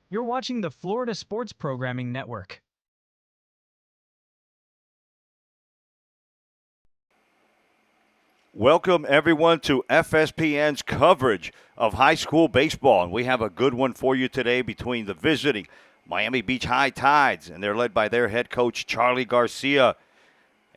You're watching the Florida Sports Programming Network. Welcome, everyone, to FSPN's coverage of high school baseball. And we have a good one for you today between the visiting Miami Beach High Tides, and they're led by their head coach, Charlie Garcia.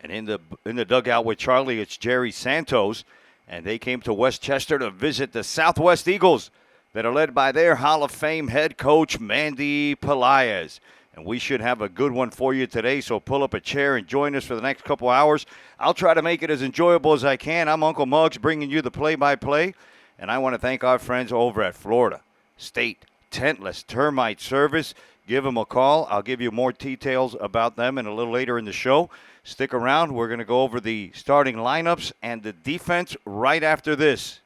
And in the dugout with Charlie, it's Jerry Santos. And they came to Westchester to visit the Southwest Eagles that are led by their Hall of Fame head coach, Mandy. And we should have a good one for you today, so pull up a chair and join us for the next couple hours. I'll try to make it as enjoyable as I can. I'm Uncle Muggs bringing you the play-by-play, and I want to thank our friends over at Florida State Tentless Termite Service. Give them a call. I'll give you more details about them a little later in the show. Stick around. We're going to go over the starting lineups and the defense right after this.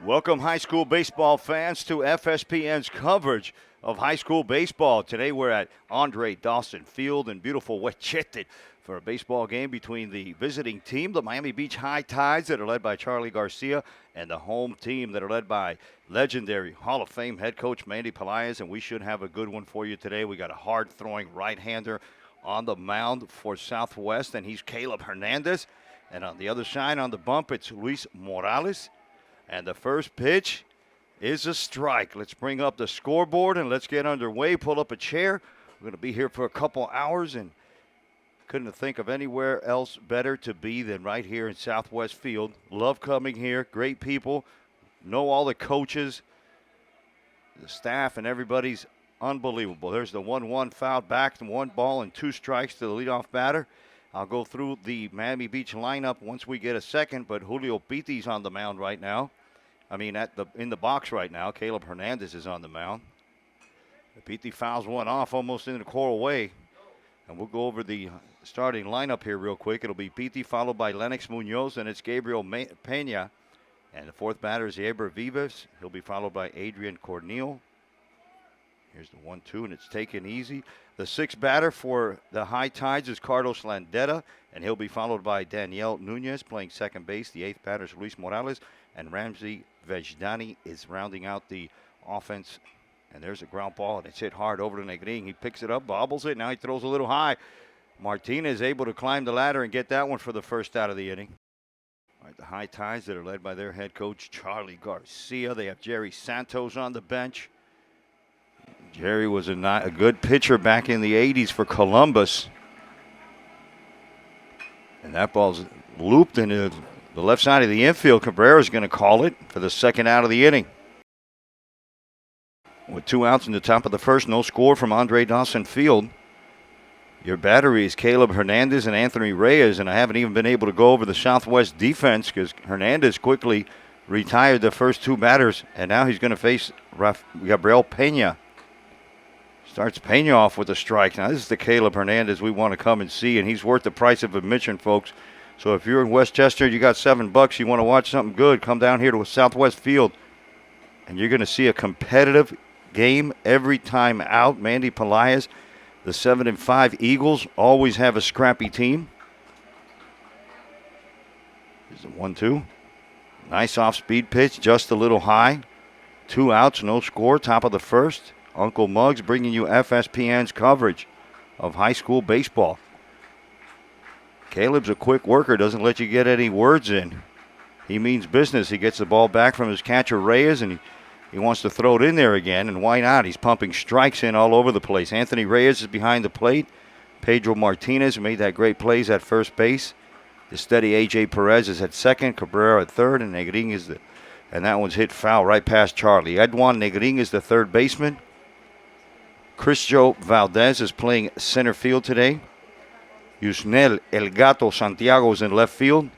Welcome, high school baseball fans, to FSPN's coverage of high school baseball. Today we're at Andre Dawson Field in beautiful Westchester for a baseball game between the visiting team, the Miami Beach High Tides, that are led by Charlie Garcia, and the home team that are led by legendary Hall of Fame head coach Mandy. And we should have a good one for you today. We got a hard-throwing right-hander on the mound for Southwest, and he's Caleb Hernandez. And on the other side, on the bump, it's Luis Morales. And the first pitch is a strike. Let's bring up the scoreboard and let's get underway. Pull up a chair. We're going to be here for a couple hours, and couldn't think of anywhere else better to be than right here in Southwest Field. Love coming here. Great people. Know all the coaches, the staff, and everybody's unbelievable. There's the 1-1 foul back, 1 ball and 2 strikes to the leadoff batter. I'll go through the Miami Beach lineup once we get a second, but Julio Piti's on the mound right now. In the box right now. Caleb Hernandez is on the mound. Piti fouls one off almost in the Coral way. And we'll go over the starting lineup here real quick. It'll be Piti followed by Lennox Munoz, and it's Gabriel Pena. And the fourth batter is Eber Vivas. He'll be followed by Adrian Corneal. Here's the 1-2, and it's taken easy. The sixth batter for the High Tides is Carlos Landeta, and he'll be followed by Daniel Nunez playing second base. The eighth batter is Luis Morales, and Ramsey Vejdani is rounding out the offense. And there's a ground ball, and it's hit hard over to Negrin. He picks it up, bobbles it. Now he throws a little high. Martinez able to climb the ladder and get that one for the first out of the inning. All right, the High Tides that are led by their head coach, Charlie Garcia. They have Jerry Santos on the bench. Jerry was a good pitcher back in the 80s for Columbus. And that ball's looped into the left side of the infield. Cabrera's going to call it for the second out of the inning. With 2 outs in the top of the first, no score from Andre Dawson Field. Your battery is Caleb Hernandez and Anthony Reyes, and I haven't even been able to go over the Southwest defense because Hernandez quickly retired the first 2 batters, and now he's going to face Gabriel Pena. Starts Pena off with a strike. Now, this is the Caleb Hernandez we want to come and see, and he's worth the price of admission, folks. So if you're in Westchester, you got $7, you want to watch something good, come down here to Southwest Field, and you're going to see a competitive game every time out. Mandy Pelaez, the 7-5 Eagles, always have a scrappy team. Here's a 1-2. Nice off-speed pitch, just a little high. 2 outs, no score, top of the first. Uncle Muggs bringing you FSPN's coverage of high school baseball. Caleb's a quick worker, doesn't let you get any words in. He means business. He gets the ball back from his catcher Reyes, and he wants to throw it in there again, and why not? He's pumping strikes in all over the place. Anthony Reyes is behind the plate. Pedro Martinez made that great plays at first base. The steady A.J. Perez is at second, Cabrera at third, and Negrin is and that one's hit foul right past Charlie. Edjuan Negrin is the third baseman. Cristian Valdez is playing center field today. Yusnel El Gato Santiago is in left field.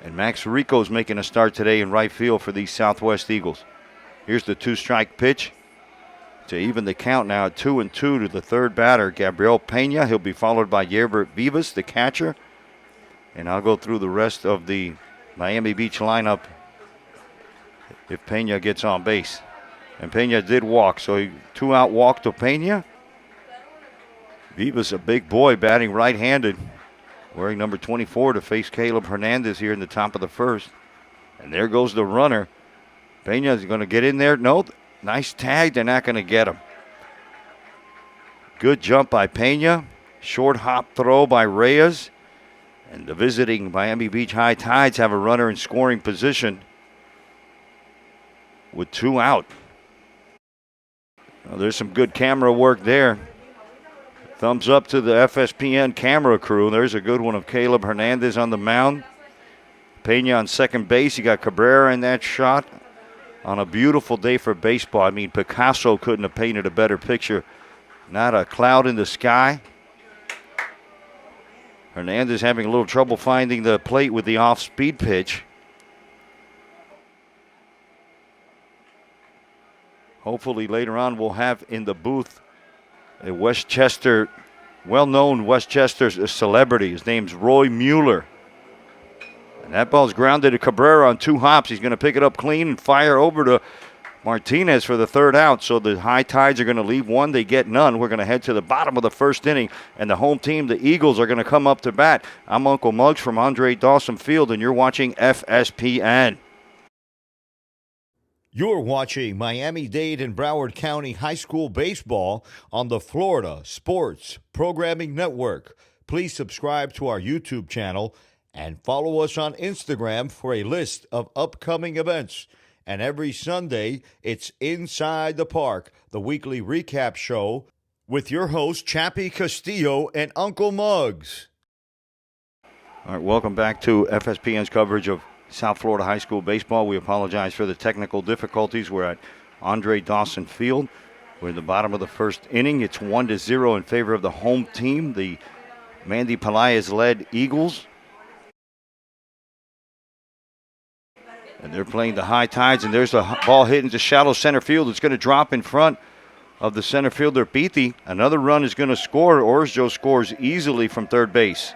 And Max Rico's making a start today in right field for these Southwest Eagles. Here's the 2-strike pitch to even the count now at 2-2 to the third batter, Gabriel Pena. He'll be followed by Yerbert Vivas, the catcher. And I'll go through the rest of the Miami Beach lineup if Pena gets on base. And Pena did walk, so he 2-out walk to Pena. Viva's a big boy batting right-handed, wearing number 24 to face Caleb Hernandez here in the top of the first. And there goes the runner. Pena's going to get in there. No, nice tag. They're not going to get him. Good jump by Pena. Short hop throw by Reyes. And the visiting Miami Beach High Tides have a runner in scoring position with 2 out. Well, there's some good camera work there. Thumbs up to the FSPN camera crew. There's a good one of Caleb Hernandez on the mound. Pena on second base. You got Cabrera in that shot on a beautiful day for baseball. I mean, Picasso couldn't have painted a better picture. Not a cloud in the sky. Hernandez having a little trouble finding the plate with the off-speed pitch. Hopefully later on we'll have in the booth a Westchester, well-known Westchester celebrity. His name's Roy Mueller. And that ball's grounded to Cabrera on 2 hops. He's going to pick it up clean and fire over to Martinez for the 3rd out. So the High Tides are going to leave 1. They get none. We're going to head to the bottom of the first inning. And the home team, the Eagles, are going to come up to bat. I'm Uncle Muggs from Andre Dawson Field, and you're watching FSPN. You're watching Miami-Dade and Broward County High School Baseball on the Florida Sports Programming Network. Please subscribe to our YouTube channel and follow us on Instagram for a list of upcoming events. And every Sunday, it's Inside the Park, the weekly recap show with your host, Chappie Castillo and Uncle Muggs. All right, welcome back to FSPN's coverage of South Florida High School Baseball. We apologize for the technical difficulties. We're at Andre Dawson Field. We're in the bottom of the first inning. It's 1-0 in favor of the home team, the Mandy Pelaez-led Eagles. And they're playing the High Tides, and there's a ball hit into shallow center field. It's going to drop in front of the center fielder, Beatty. Another run is going to score. Orjo scores easily from third base.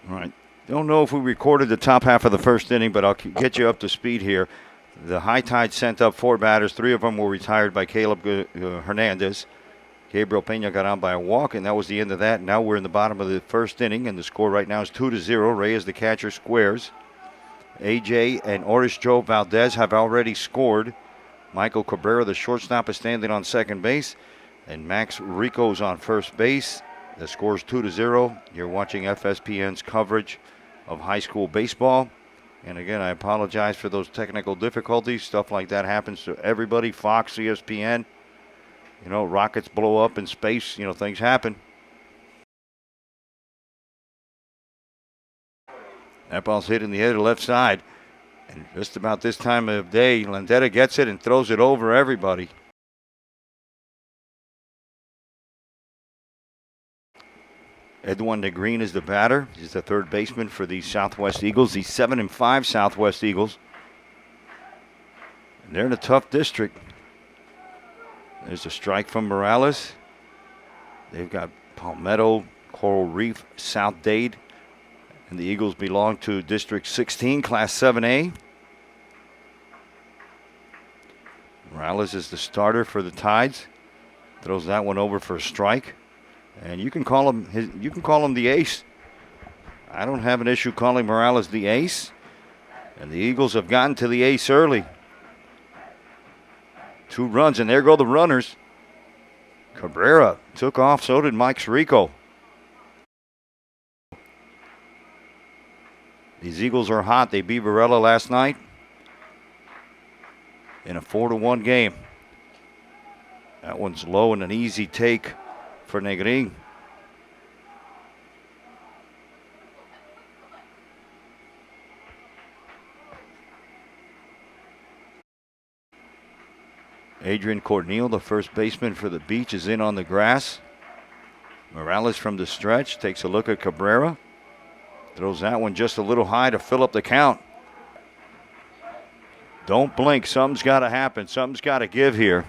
All right. Don't know if we recorded the top half of the first inning, but I'll get you up to speed here. The High Tide sent up 4 batters. 3 of them were retired by Caleb Hernandez. Gabriel Pena got on by a walk, and that was the end of that. Now we're in the bottom of the first inning, and the score right now is 2-0. Reyes, the catcher, squares. AJ and Joe Valdez have already scored. Michael Cabrera, the shortstop, is standing on second base, and Max Rico's on first base. The score is 2-0. You're watching FSPN's coverage of high school baseball. And again, I apologize for those technical difficulties. Stuff like that happens to everybody. Fox, ESPN. You know, rockets blow up in space. You know, things happen. That ball's hit in the air to left side. And just about this time of day, Landeta gets it and throws it over everybody. Edwin Negreen is the batter. He's the third baseman for the Southwest Eagles, the 7-5 Southwest Eagles. And they're in a tough district. There's a strike from Morales. They've got Palmetto, Coral Reef, South Dade. And the Eagles belong to District 16, Class 7A. Morales is the starter for the Tides. Throws that one over for a strike. And you can call him the ace. I don't have an issue calling Morales the ace. And the Eagles have gotten to the ace early. 2 runs, and there go the runners. Cabrera took off, so did Mike Rico. These Eagles are hot. They beat Varela last night in a 4-1 game. That one's low and an easy take for Negrin. Adrian Corneal, the first baseman for the Beach, is in on the grass. Morales from the stretch takes a look at Cabrera. Throws that one just a little high to fill up the count. Don't blink. Something's got to happen. Something's got to give here.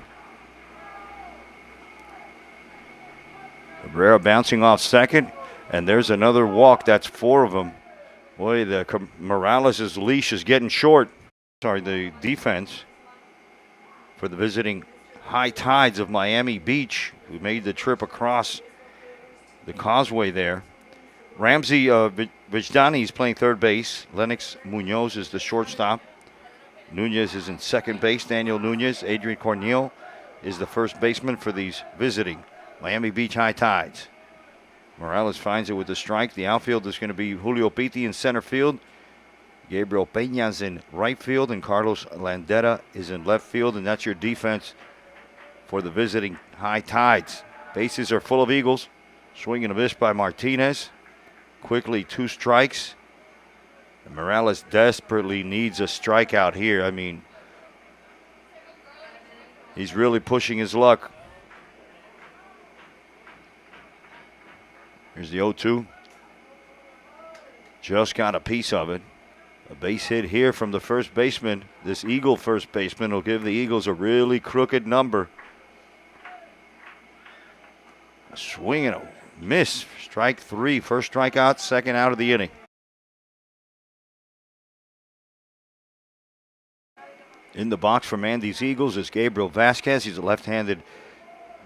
Cabrera bouncing off second. And there's another walk. That's 4 of them. Boy, Morales' leash is getting short. Sorry, the defense for the visiting High Tides of Miami Beach, who made the trip across the causeway there. Ramsey Vijdani is playing third base. Lennox Munoz is the shortstop. Nunez is in second base. Daniel Nunez. Adrian Corneal is the first baseman for these visiting Miami Beach High Tides. Morales finds it with the strike. The outfield is going to be Julio Pitti in center field. Gabriel Peña's in right field, and Carlos Landera is in left field, and that's your defense for the visiting High Tides. Bases are full of Eagles. Swing and a miss by Martinez. Quickly 2 strikes. And Morales desperately needs a strikeout here. I mean, he's really pushing his luck. Here's the 0-2. Just got a piece of it. A base hit here from the first baseman. This Eagle first baseman will give the Eagles a really crooked number. A swing and a miss. Strike 3. First strikeout, second out of the inning. In the box for Mandy's Eagles is Gabriel Vasquez. He's a left-handed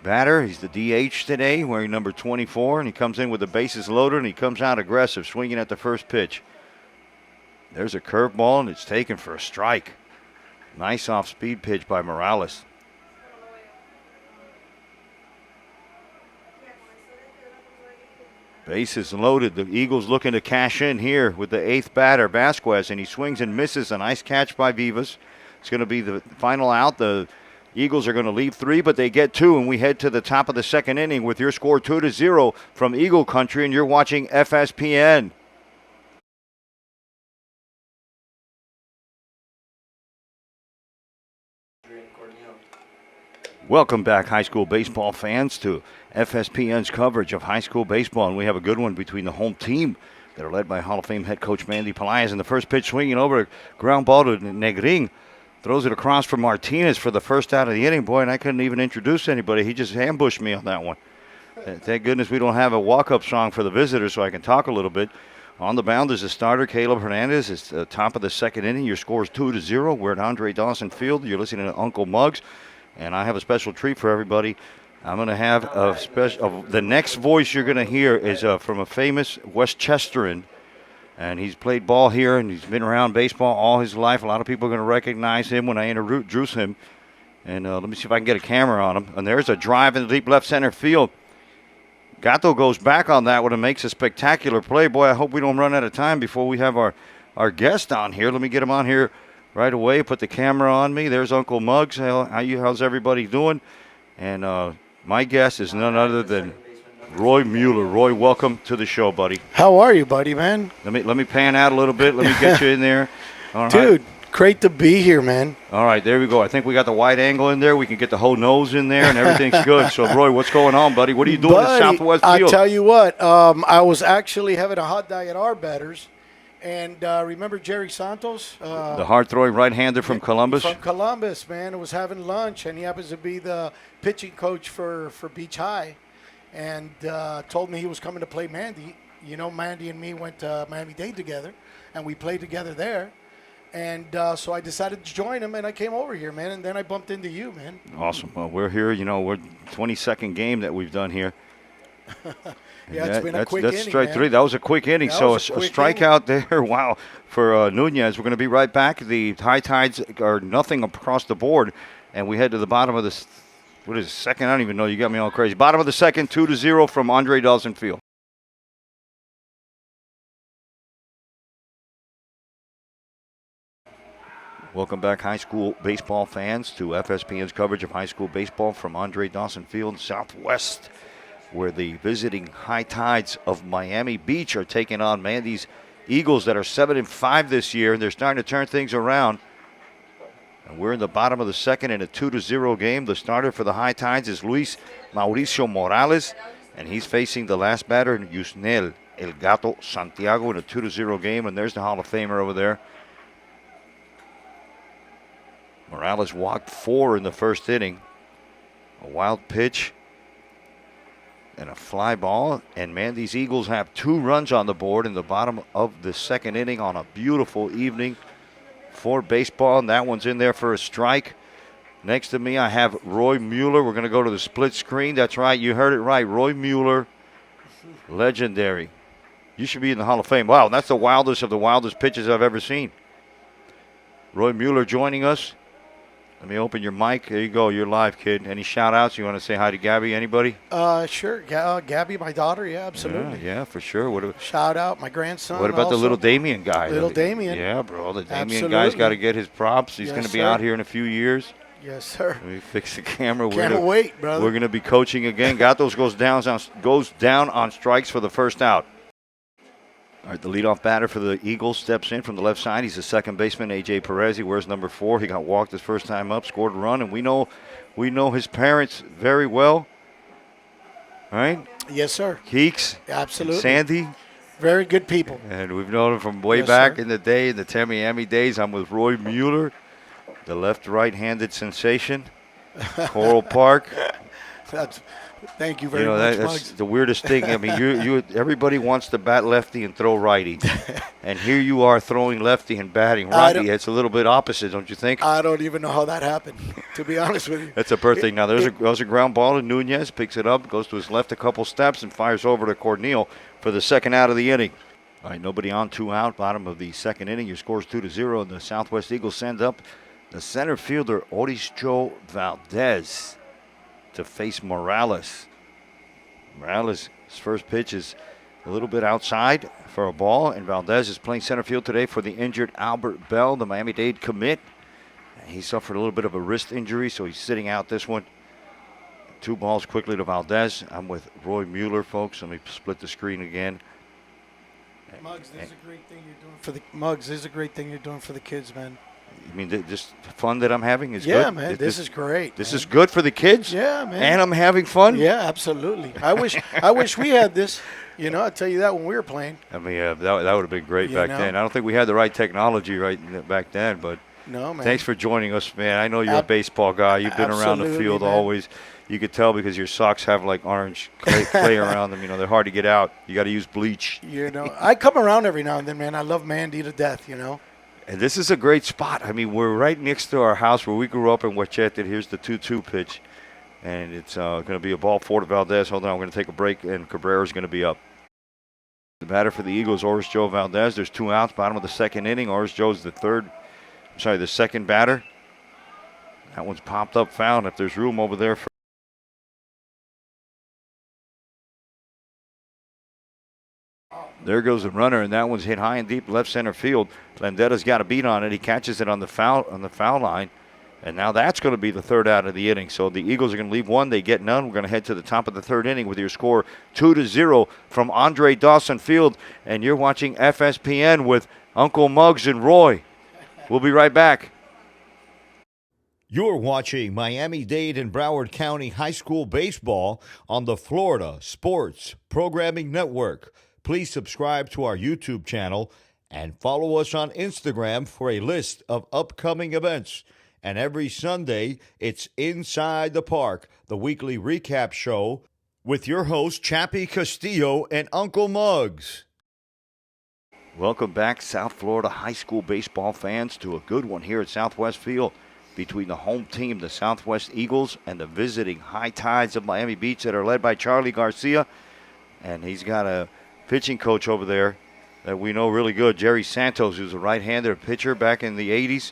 batter. He's the DH today, wearing number 24, and he comes in with the bases loaded, and he comes out aggressive, swinging at the first pitch. There's a curveball, and it's taken for a strike. Nice off-speed pitch by Morales. Bases loaded. The Eagles looking to cash in here with the 8th batter, Vasquez, and he swings and misses. A nice catch by Vivas. It's going to be the final out. The Eagles are going to leave 3, but they get 2, and we head to the top of the second inning with your score 2-0 from Eagle Country, and you're watching FSPN. Welcome back, high school baseball fans, to FSPN's coverage of high school baseball, and we have a good one between the home team that are led by Hall of Fame head coach Mandy Pelaez, and the first pitch swinging over a ground ball to Negrin. Throws it across for Martinez for the first out of the inning. Boy, and I couldn't even introduce anybody. He just ambushed me on that one. Thank goodness we don't have a walk-up song for the visitors so I can talk a little bit. On the mound is the starter, Caleb Hernandez. It's the top of the second inning. Your score is 2-0. We're at Andre Dawson Field. You're listening to Uncle Muggs. And I have a special treat for everybody. I'm going to have a special. The next voice you're going to hear is from a famous Westchesteran. And he's played ball here, and he's been around baseball all his life. A lot of people are going to recognize him when I introduce him. And let me see if I can get a camera on him. And there's a drive in the deep left center field. Gato goes back on that one and makes a spectacular play. Boy, I hope we don't run out of time before we have our guest on here. Let me get him on here right away. Put the camera on me. There's Uncle Muggs. How's everybody doing? And my guest is none other than Roy Mueller. Roy, welcome to the show, buddy. How are you, buddy, man? Let me pan out a little bit. Let me get you in there. All Dude, right. great to be here, man. All right, there we go. I think we got the wide angle in there. We can get the whole nose in there, and everything's good. So, Roy, what's going on, buddy? What are you doing in Southwest Field? I'll tell you what. I was actually having a hot dog at our batters. And remember Jerry Santos? The hard-throwing right-hander from Columbus? From Columbus, man. Was having lunch, and he happens to be the pitching coach for Beach High. And told me he was coming to play Mandy. You know, Mandy and me went to Miami-Dade together, and we played together there. And so I decided to join him, and I came over here, man. And then I bumped into you, man. Awesome. Well, we're here. You know, we're 22nd game that we've done here. Yeah, it's been a quick inning, That's strike man. 3. That was a quick inning. So a strikeout there. Wow. For Nunez. We're going to be right back. The High Tides are nothing across the board. And we head to the bottom of the second? I don't even know. You got me all crazy. Bottom of the second, 2-0 from Andre Dawson Field. Welcome back, high school baseball fans, to FSPN's coverage of high school baseball from Andre Dawson Field, Southwest, where the visiting High Tides of Miami Beach are taking on Mandy's Eagles that are 7-5 this year, and they're starting to turn things around. And we're in the bottom of the second in a 2-0 game. The starter for the High Tides is Luis Mauricio Morales, and he's facing the last batter, Yusnel El Gato Santiago, in a 2-0 game. And there's the Hall of Famer over there. Morales walked 4 in the first inning. A wild pitch. and a fly ball. And Mandy's Eagles have 2 runs on the board in the bottom of the second inning on a beautiful evening for baseball. And that one's in there for a strike. Next to me, I have Roy Mueller. We're going to go to the split screen. That's right. You heard it right. Roy Mueller, legendary. You should be in the Hall of Fame. Wow, that's the wildest of the wildest pitches I've ever seen. Roy Mueller joining us. Let me open your mic. There you go. You're live, kid. Any shout-outs? You want to say hi to Gabby? Anybody? Sure. Gabby, my daughter. Yeah, absolutely. Yeah, for sure. Shout out my grandson. What about also. the little Damien guy? Little Damien. Yeah, bro. The Damien Absolutely. guy's got to get his props. He's Yes, going to be sir. out here in a few years. Yes, sir. Let me fix the camera. Can't wait, brother. We're going to be coaching again. Gatos goes down on strikes for the first out. All right, the leadoff batter for the Eagles steps in from the left side. He's the second baseman, A.J. Perez. He wears number 4. He got walked his first time up, scored a run, and we know his parents very well. All right? Yes, sir. Keeks, Absolutely. Sandy. Very good people. And we've known him from way Yes, back sir. in the day, in the Tamiami days. I'm with Roy Mueller, the left-right-handed sensation, Coral Park. Thank you very much, That's Muggs. the weirdest thing. I mean, you everybody wants to bat lefty and throw righty, and here you are throwing lefty and batting righty. It's a little bit opposite, don't you think? I don't even know how that happened, to be honest with you. That's a birthday. Now there's a ground ball to Nunez, picks it up, goes to his left a couple steps, and fires over to Corneal for the second out of the inning. All right, nobody on, 2 out, bottom of the second inning. Your score's 2-0, and the Southwest Eagles send up the center fielder Mauricio Valdez to face Morales. Morales' first pitch is a little bit outside for a ball, and Valdez is playing center field today for the injured Albert Bell, the Miami-Dade commit. He suffered a little bit of a wrist injury, so he's sitting out this one. 2 balls quickly to Valdez. I'm with Roy Mueller, folks. Let me split the screen again. Muggs, this is a great thing you're doing for the Muggs. This is a great thing you're doing for the kids, man. I mean, just fun that I'm having is good. Yeah, man. This is great. This man. is good for the kids. Yeah, man. And I'm having fun. Yeah, absolutely. I wish we had this. You know, I'll tell you that when we were playing. I mean, that would have been great You back know? then. I don't think we had the right technology back then, but No, man. thanks for joining us, man. I know you're a baseball guy. You've been around the Absolutely, field man. always. You could tell because your socks have like orange clay around them. You know, they're hard to get out. You got to use bleach. You know, I come around every now and then, man. I love Mandy to death, you know. And this is a great spot. I mean, we're right next to our house where we grew up in Westchester. Here's the 2-2 pitch. And it's going to be a ball 4 to Valdez. Hold on, we're going to take a break, and Cabrera's going to be up. The batter for the Eagles, Mauricio Valdez. There's 2 outs, bottom of the second inning. Mauricio's the second batter. That one's popped up foul, and if there's room over there for there goes the runner, and that one's hit high and deep left center field. Landetta's got a beat on it. He catches it on the foul line, and now that's going to be the 3rd out of the inning. So the Eagles are going to leave 1. They get none. We're going to head to the top of the 3rd inning with your score 2-0 from Andre Dawson Field, and you're watching FSPN with Uncle Muggs and Roy. We'll be right back. You're watching Miami-Dade and Broward County High School Baseball on the Florida Sports Programming Network. Please subscribe to our YouTube channel and follow us on Instagram for a list of upcoming events. And every Sunday, it's Inside the Park, the weekly recap show with your host, Chappie Castillo and Uncle Muggs. Welcome back, South Florida high school baseball fans, to a good one here at Southwest Field between the home team, the Southwest Eagles, and the visiting High Tides of Miami Beach that are led by Charlie Garcia. And he's got a pitching coach over there that we know really good, Jerry Santos, who's a right-hander pitcher back in the 80s.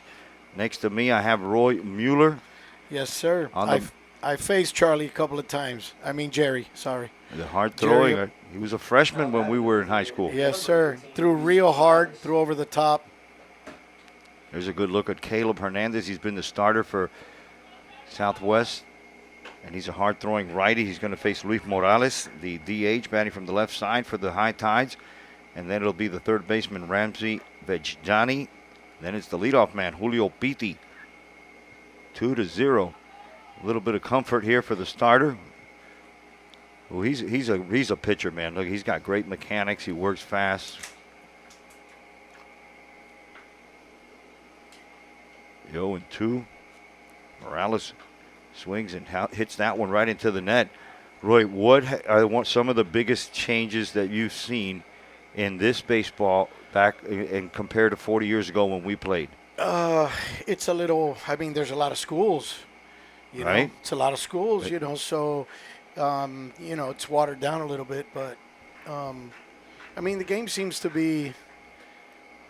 Next to me, I have Roy Mueller. Yes, sir. I faced Charlie a couple of times. I mean, Jerry, sorry. The hard throwing. Jerry. He was a freshman when we were in high school. Yes, sir. Threw real hard, threw over the top. There's a good look at Caleb Hernandez. He's been the starter for Southwest, and he's a hard-throwing righty. He's going to face Luis Morales, the DH, batting from the left side for the High Tides. And then it'll be the third baseman, Ramsey Vejjani. Then it's the leadoff man, Julio Pitti. 2-0. A little bit of comfort here for the starter. Well, he's a pitcher, man. Look, he's got great mechanics. He works fast. 0-2. Morales swings and hits that one right into the net. Roy, what are some of the biggest changes that you've seen in this baseball back and compared to 40 years ago when we played? It's a little. I mean, there's a lot of schools. You Right. know, it's a lot of schools. You know, so it's watered down a little bit. But I mean, the game seems to be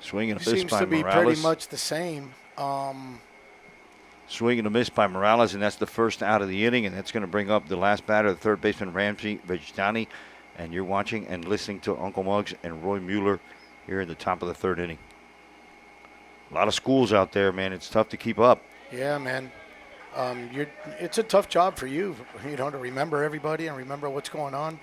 Swing and a miss by Morales. pretty much the same. Swing and a miss by Morales, and that's the first out of the inning, and that's going to bring up the last batter, the third baseman, Ramsey Vejtani. And you're watching and listening to Uncle Muggs and Roy Mueller here in the top of the third inning. A lot of schools out there, man. It's tough to keep up. Yeah, man. It's a tough job for you, to remember everybody and remember what's going on.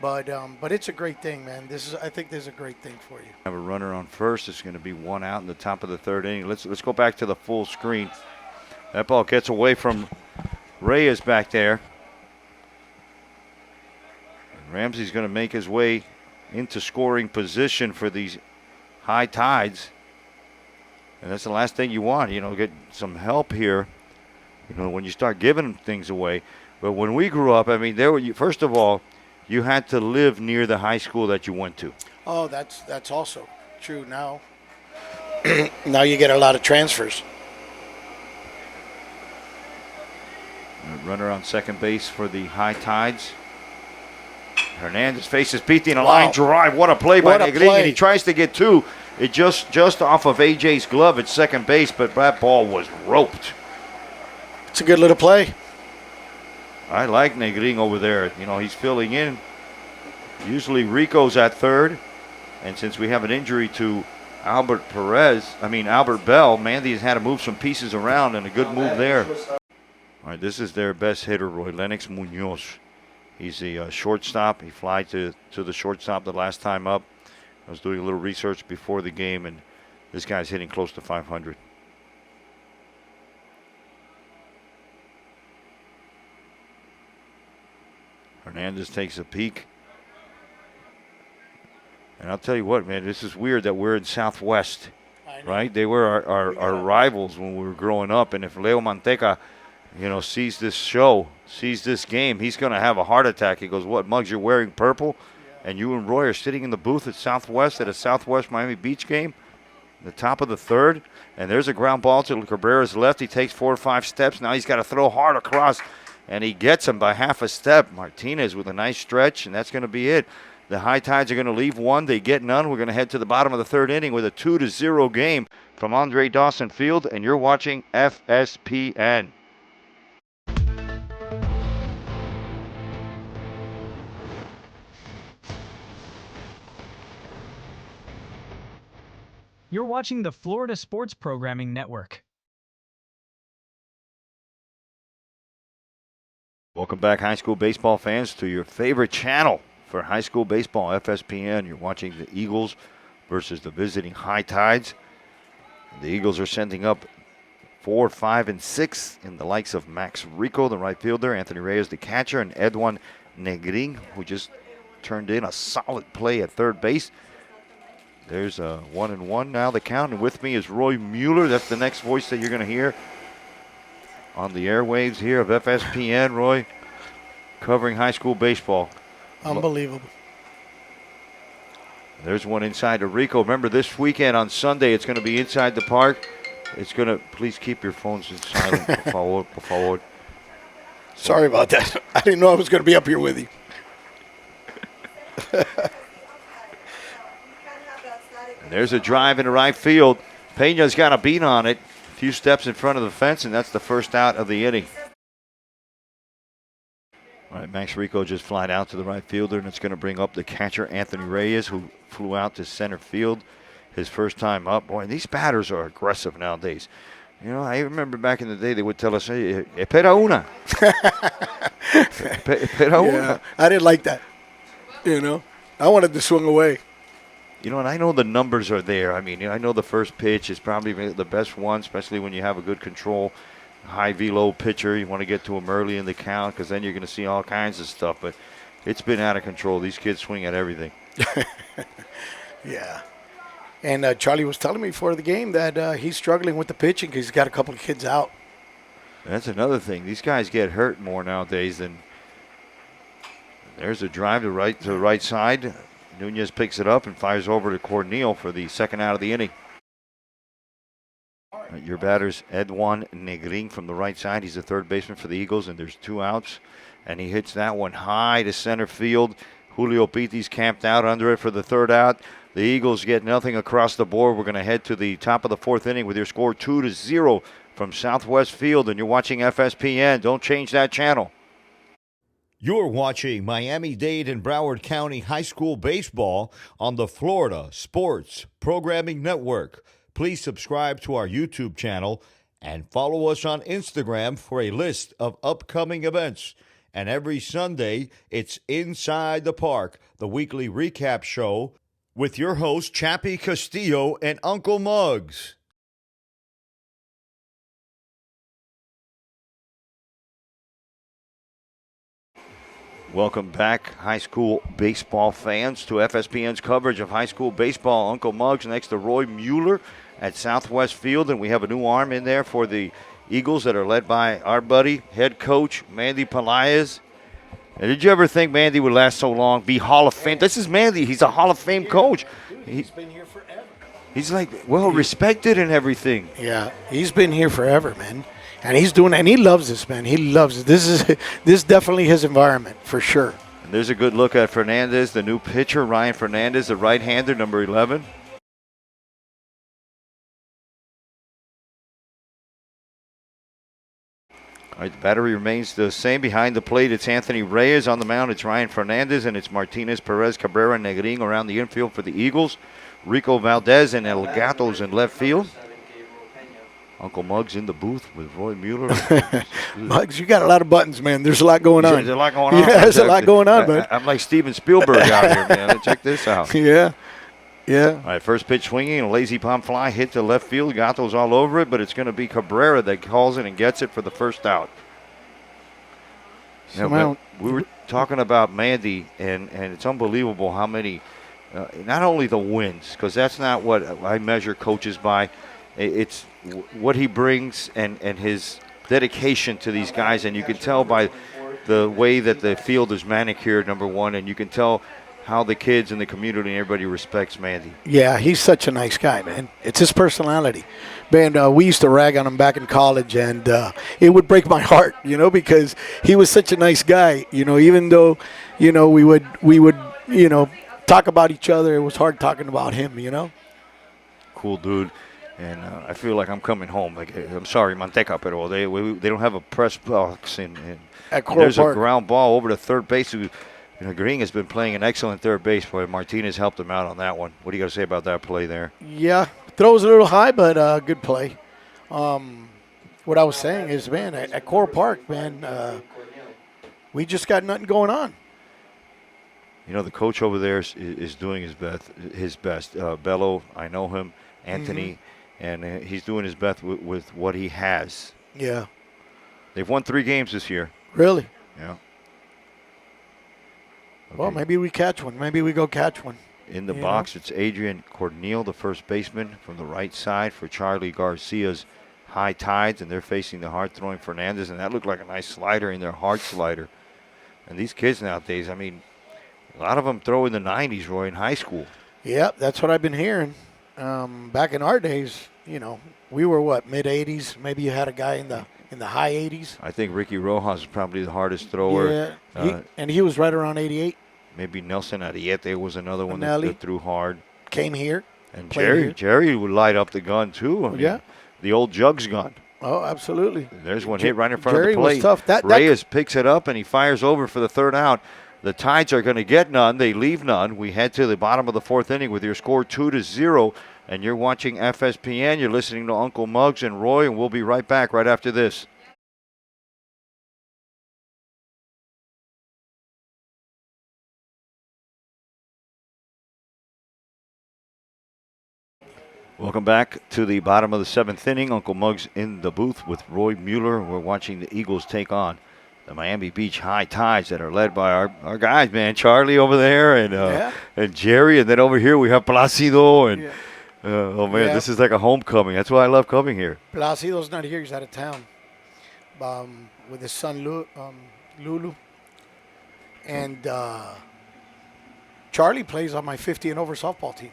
But it's a great thing, man. I think this is a great thing for you. Have a runner on first. It's going to be one out in the top of the third inning. Let's go back to the full screen. That ball gets away from Reyes back there. And Ramsey's going to make his way into scoring position for these high tides. And that's the last thing you want, get some help here, when you start giving things away. But when we grew up, I mean, first of all, you had to live near the high school that you went to. Oh, that's also true now. Now you get a lot of transfers. Runner on second base for the high tides. Hernandez faces Pete in a line drive. What a play by Negrin. And he tries to get two. It just off of AJ's glove at second base, but that ball was roped. It's a good little play. I like Negrin over there. He's filling in. Usually Rico's at third. And since we have an injury to Albert Bell, Mandy has had to move some pieces around, and a good move there. All right, this is their best hitter, Roy, Lennox Munoz. He's the shortstop. He fly to the shortstop the last time up. I was doing a little research before the game, and this guy's hitting close to 500. Hernandez takes a peek. And I'll tell you what, man, this is weird that we're in Southwest, right? They were our rivals when we were growing up, and if Leo Manteca sees this show, sees this game, he's going to have a heart attack. He goes, what, Muggs, you're wearing purple? And you and Roy are sitting in the booth at Southwest at a Southwest Miami Beach game, the top of the third. And there's a ground ball to Cabrera's left. He takes 4 or 5 steps. Now he's got to throw hard across, and he gets him by half a step. Martinez with a nice stretch, and that's going to be it. The High Tides are going to leave one. They get none. We're going to head to the bottom of the third inning with a 2-0 game from Andre Dawson Field, and you're watching FSPN. You're watching the Florida Sports Programming Network. Welcome back, high school baseball fans, to your favorite channel for high school baseball, FSPN. You're watching the Eagles versus the visiting High Tides. The Eagles are sending up 4, 5, and 6 in the likes of Max Rico, the right fielder, Anthony Reyes, the catcher, and Edwin Negrin, who just turned in a solid play at third base. There's a 1-1 now, the count. And with me is Roy Mueller. That's the next voice that you're going to hear on the airwaves here of FSPN. Roy, covering high school baseball. Unbelievable. There's one inside to Rico. Remember, this weekend on Sunday, it's going to be inside the park. It's going to, please keep your phones silent, por favor. Sorry about that. I didn't know I was going to be up here with you. There's a drive into right field. Pena's got a beat on it. A few steps in front of the fence, and that's the first out of the inning. All right, Max Rico just flied out to the right fielder, and it's going to bring up the catcher, Anthony Reyes, who flew out to center field his first time up. Boy, these batters are aggressive nowadays. I remember back in the day they would tell us, hey, espera una. Espera una. I didn't like that. I wanted to swing away. And I know the numbers are there. I mean, I know the first pitch is probably the best one, especially when you have a good control, high velo pitcher. You want to get to him early in the count because then you're going to see all kinds of stuff. But it's been out of control. These kids swing at everything. Yeah. And Charlie was telling me before the game that he's struggling with the pitching because he's got a couple of kids out. That's another thing. These guys get hurt more nowadays than There's a drive to the right side. Nunez picks it up and fires over to Corneal for the second out of the inning. Your batter's Edwan Negrin from the right side. He's the third baseman for the Eagles, and there's 2 outs. And he hits that one high to center field. Julio Pitti's camped out under it for the third out. The Eagles get nothing across the board. We're going to head to the top of the 4th inning with your score 2-0 from Southwest Field, and you're watching FSPN. Don't change that channel. You're watching Miami-Dade and Broward County High School Baseball on the Florida Sports Programming Network. Please subscribe to our YouTube channel and follow us on Instagram for a list of upcoming events. And every Sunday, it's Inside the Park, the weekly recap show with your hosts, Chappie Castillo and Uncle Muggs. Welcome back, high school baseball fans, to FSPN's coverage of high school baseball. Uncle Muggs next to Roy Mueller at Southwest Field, and we have a new arm in there for the Eagles that are led by our buddy, head coach Mandy Pelaez. And did you ever think Mandy would last so long, be Hall of Fame? This is Mandy. He's a Hall of Fame coach. He's been here forever. He's like well respected and everything. Yeah, he's been here forever, man. And he's doing, and he loves this, man. He loves it. This is definitely his environment for sure. And there's a good look at Fernandez, the new pitcher, Ryan Fernandez, the right-hander, number 11. All right, the battery remains the same. Behind the plate, it's Anthony Reyes. On the mound, it's Ryan Fernandez, and it's Martinez, Perez, Cabrera, Negrin around the infield for the Eagles. Rico Valdez and El Gatos in left field. Uncle Muggs in the booth with Roy Mueller. Muggs, you got a lot of buttons, man. There's a lot going on. There's a lot going on. Yeah, there's a lot going on, man. I'm like Steven Spielberg out here, man. Check this out. Yeah. Yeah. All right, first pitch swinging, a lazy pop fly hit to left field. Gatos all over it, but it's going to be Cabrera that calls it and gets it for the first out. We were talking about Mandy, and it's unbelievable how many, not only the wins, because that's not what I measure coaches by. It's what he brings and his dedication to these guys, and you can tell by the way that the field is manicured, number one, and you can tell how the kids and the community and everybody respects Mandy. Yeah, he's such a nice guy, man. It's his personality. Man, we used to rag on him back in college, and it would break my heart, because he was such a nice guy. Even though, we would talk about each other, it was hard talking about him, Cool dude. And I feel like I'm coming home. Like, I'm sorry, Manteca, pero they don't have a press box. And at Coral there's Park. A ground ball over to third base. Green has been playing an excellent third base, but Martinez helped him out on that one. What do you got to say about that play there? Yeah, throws a little high, but good play. What I was saying is, man, at Coral Park, man, we just got nothing going on. The coach over there is doing his best. Bello, I know him. Anthony, and he's doing his best with what he has. Yeah. They've won 3 games this year. Really? Yeah. Okay. Well, maybe we catch one. Maybe we go catch one. In the box, it's Adrian Corneal, the first baseman, from the right side for Charlie Garcia's High Tides, and they're facing the hard-throwing Fernandez, and that looked like a nice slider in their hard slider. And these kids nowadays, I mean, a lot of them throw in the 90s, Roy, in high school. Yeah, that's what I've been hearing. Back in our days, we were mid-80s. Maybe you had a guy in the high 80s. I think Ricky Rojas is probably the hardest thrower. Yeah, he was right around 88. Maybe Nelson Ariete was another one Nelly that threw hard. Came here. And Jerry would light up the gun too. I mean, the old Jugs gun. Oh, absolutely. There's one hit right in front Jerry of the plate. Was tough. Reyes picks it up and he fires over for the third out. The Tides are going to get none. They leave none. We head to the bottom of the 4th inning with your score 2-0. And you're watching FSPN. You're listening to Uncle Muggs and Roy, and we'll be right back right after this. Welcome back to the bottom of the 7th inning. Uncle Muggs in the booth with Roy Mueller. We're watching the Eagles take on the Miami Beach High Tides that are led by our guys, man. Charlie over there and Jerry. And then over here we have Placido. And this is like a homecoming. That's why I love coming here. Placido's not here. He's out of town with his son Lulu. And Charlie plays on my 50 and over softball team.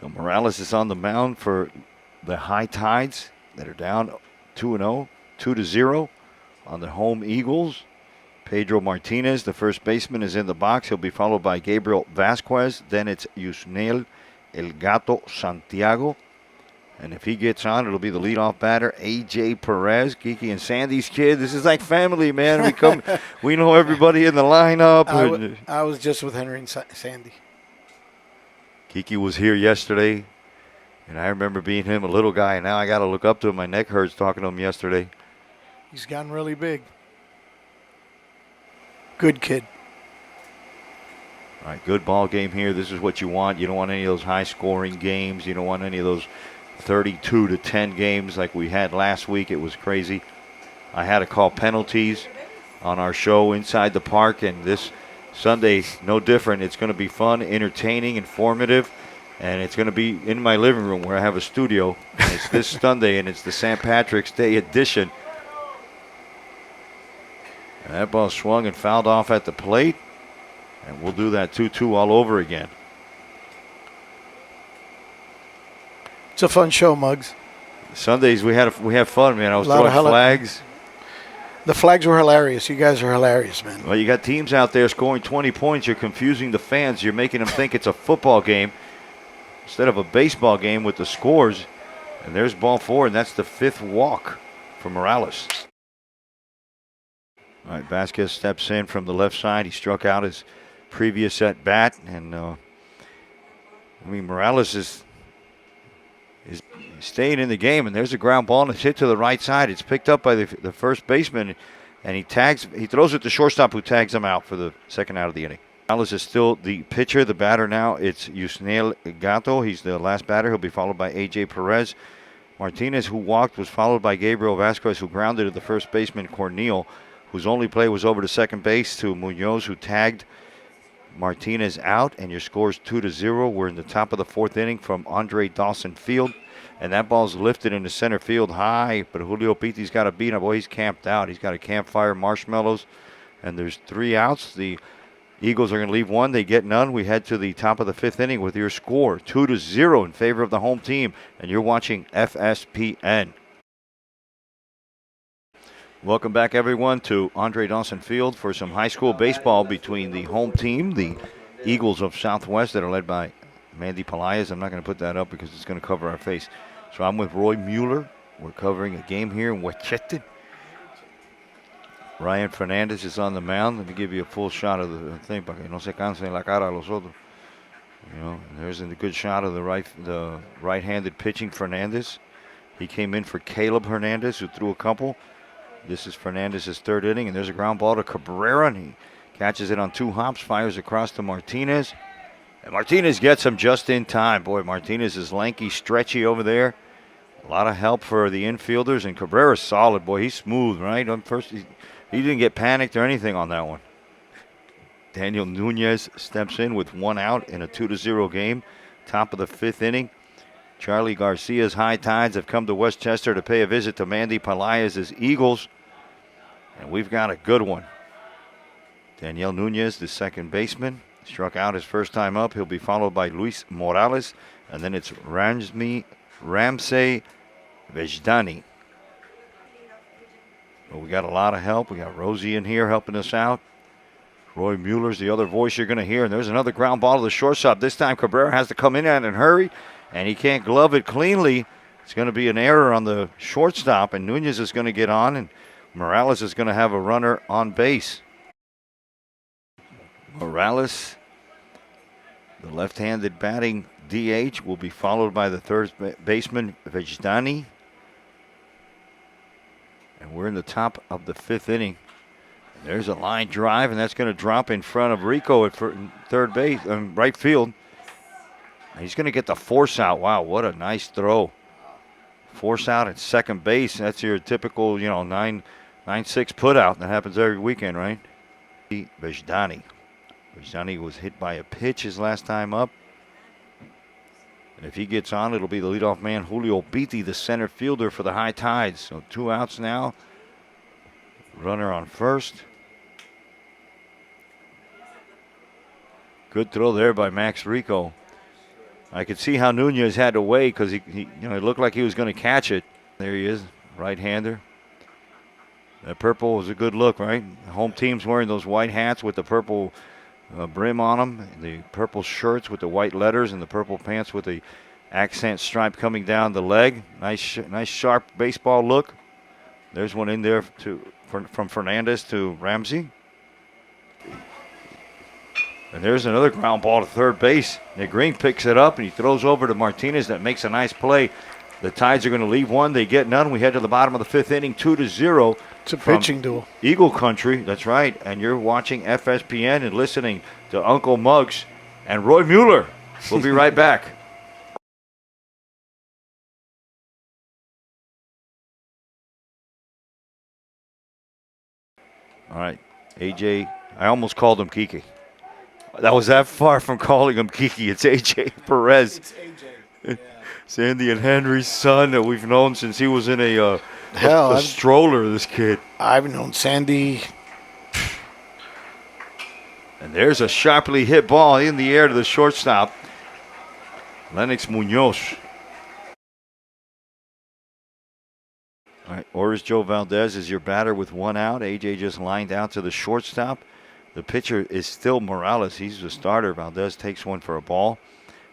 So Morales is on the mound for the High Tides that are down 2-0, 2-0 on the home Eagles. Pedro Martinez, the first baseman, is in the box. He'll be followed by Gabriel Vasquez. Then it's Yusnel El Gato Santiago. And if he gets on, it'll be the leadoff batter, A.J. Perez. Kiki and Sandy's kid. This is like family, man. We know everybody in the lineup. I was just with Henry and Sandy. Kiki was here yesterday, and I remember being him, a little guy, and now I got to look up to him. My neck hurts talking to him yesterday. He's gotten really big. Good kid. All right, good ball game here. This is what you want. You don't want any of those high-scoring games. You don't want any of those 32-10 games like we had last week. It was crazy. I had to call penalties on our show Inside the Park, and this Sunday, no different. It's going to be fun, entertaining, informative, and it's going to be in my living room where I have a studio. And it's this Sunday, and it's the St. Patrick's Day edition. And that ball swung and fouled off at the plate, and we'll do that 2-2 all over again. It's a fun show, Muggs. Sundays we have fun, man. I was throwing flags. The flags were hilarious. You guys are hilarious, man. Well, you got teams out there scoring 20 points. You're confusing the fans. You're making them think it's a football game instead of a baseball game with the scores. And there's ball 4, and that's the 5th walk for Morales. All right, Vasquez steps in from the left side. He struck out his previous at bat, and Morales is staying in the game. And there's a ground ball, and it's hit to the right side. It's picked up by the first baseman, and he throws it to shortstop, who tags him out for the second out of the inning. Morales is still the pitcher. The batter now, it's Yusnel Gato. He's the last batter. He'll be followed by A.J. Perez. Martinez, who walked, was followed by Gabriel Vasquez, who grounded to the first baseman, Cornel, whose only play was over to second base, to Munoz, who tagged Martinez out. And your score is 2-0. We're in the top of the 4th inning from Andre Dawson Field. And that ball's lifted into center field high, but Julio Piti's got to beat him. Boy, he's camped out. He's got a campfire, marshmallows, and there's 3 outs. The Eagles are going to leave 1. They get none. We head to the top of the 5th inning with your score, 2-0 in favor of the home team. And you're watching FSPN. Welcome back, everyone, to Andre Dawson Field for some high school baseball between the home team, the Eagles of Southwest, that are led by Mandy Pelaez. I'm not going to put that up because it's going to cover our face. So I'm with Roy Mueller. We're covering a game here in Westchester. Ryan Fernandez is on the mound. Let me give you a full shot of the thing, para que no se cansen la cara a los otros. You know, and there's a good shot of the right-handed pitching Fernandez. He came in for Caleb Hernandez, who threw a couple. This is Fernandez's 3rd inning, and there's a ground ball to Cabrera, and he catches it on 2 hops, fires across to Martinez. And Martinez gets him just in time. Boy, Martinez is lanky, stretchy over there. A lot of help for the infielders, and Cabrera's solid. Boy, he's smooth, right? First, he didn't get panicked or anything on that one. Daniel Nunez steps in with 1 out in a 2-0 game. Top of the 5th inning. Charlie Garcia's High Tides have come to Westchester to pay a visit to Mandy Pelaez's Eagles. And we've got a good one. Daniel Nunez, the second baseman, struck out his first time up. He'll be followed by Luis Morales. And then it's Ramsey Vejdani. Well, we got a lot of help. We got Rosie in here helping us out. Roy Mueller's the other voice you're going to hear. And there's another ground ball to the shortstop. This time Cabrera has to come in and hurry. And he can't glove it cleanly. It's going to be an error on the shortstop. And Nunez is going to get on. And Morales is going to have a runner on base. Morales, the left-handed batting DH, will be followed by the third baseman, Vejdani. And we're in the top of the 5th inning. And there's a line drive, and that's going to drop in front of Rico at third base, right field. And he's going to get the force out. Wow, what a nice throw. Force out at second base. That's your typical, 9-6 put out. That happens every weekend, right? Vejdani. Vejdani was hit by a pitch his last time up. And if he gets on, it'll be the leadoff man, Julio Beatty, the center fielder for the High Tides. So 2 outs now. Runner on first. Good throw there by Max Rico. I could see how Nunez had to wait because he it looked like he was going to catch it. There he is, right-hander. That purple was a good look, right? The home team's wearing those white hats with the purple brim on them, the purple shirts with the white letters, and the purple pants with the accent stripe coming down the leg. Nice sharp baseball look. There's one in there from Fernandez to Ramsey. And there's another ground ball to third base. Nick Green picks it up and he throws over to Martinez. That makes a nice play. The Tides are going to leave one. They get none. We head to the bottom of the fifth inning, 2-0. It's a pitching duel. Eagle Country, that's right. And you're watching FSPN and listening to Uncle Muggs and Roy Mueller. We'll be right back. All right, AJ, I almost called him Kiki. That was that far from calling him Kiki. It's AJ Perez. It's AJ. Yeah. Sandy and Henry's son that we've known since he was in a stroller, this kid. I've known Sandy. And there's a sharply hit ball in the air to the shortstop, Lennox Munoz. All right, Oris Joe Valdez is your batter with one out. AJ just lined out to the shortstop. The pitcher is still Morales. He's the starter. Valdez takes one for a ball.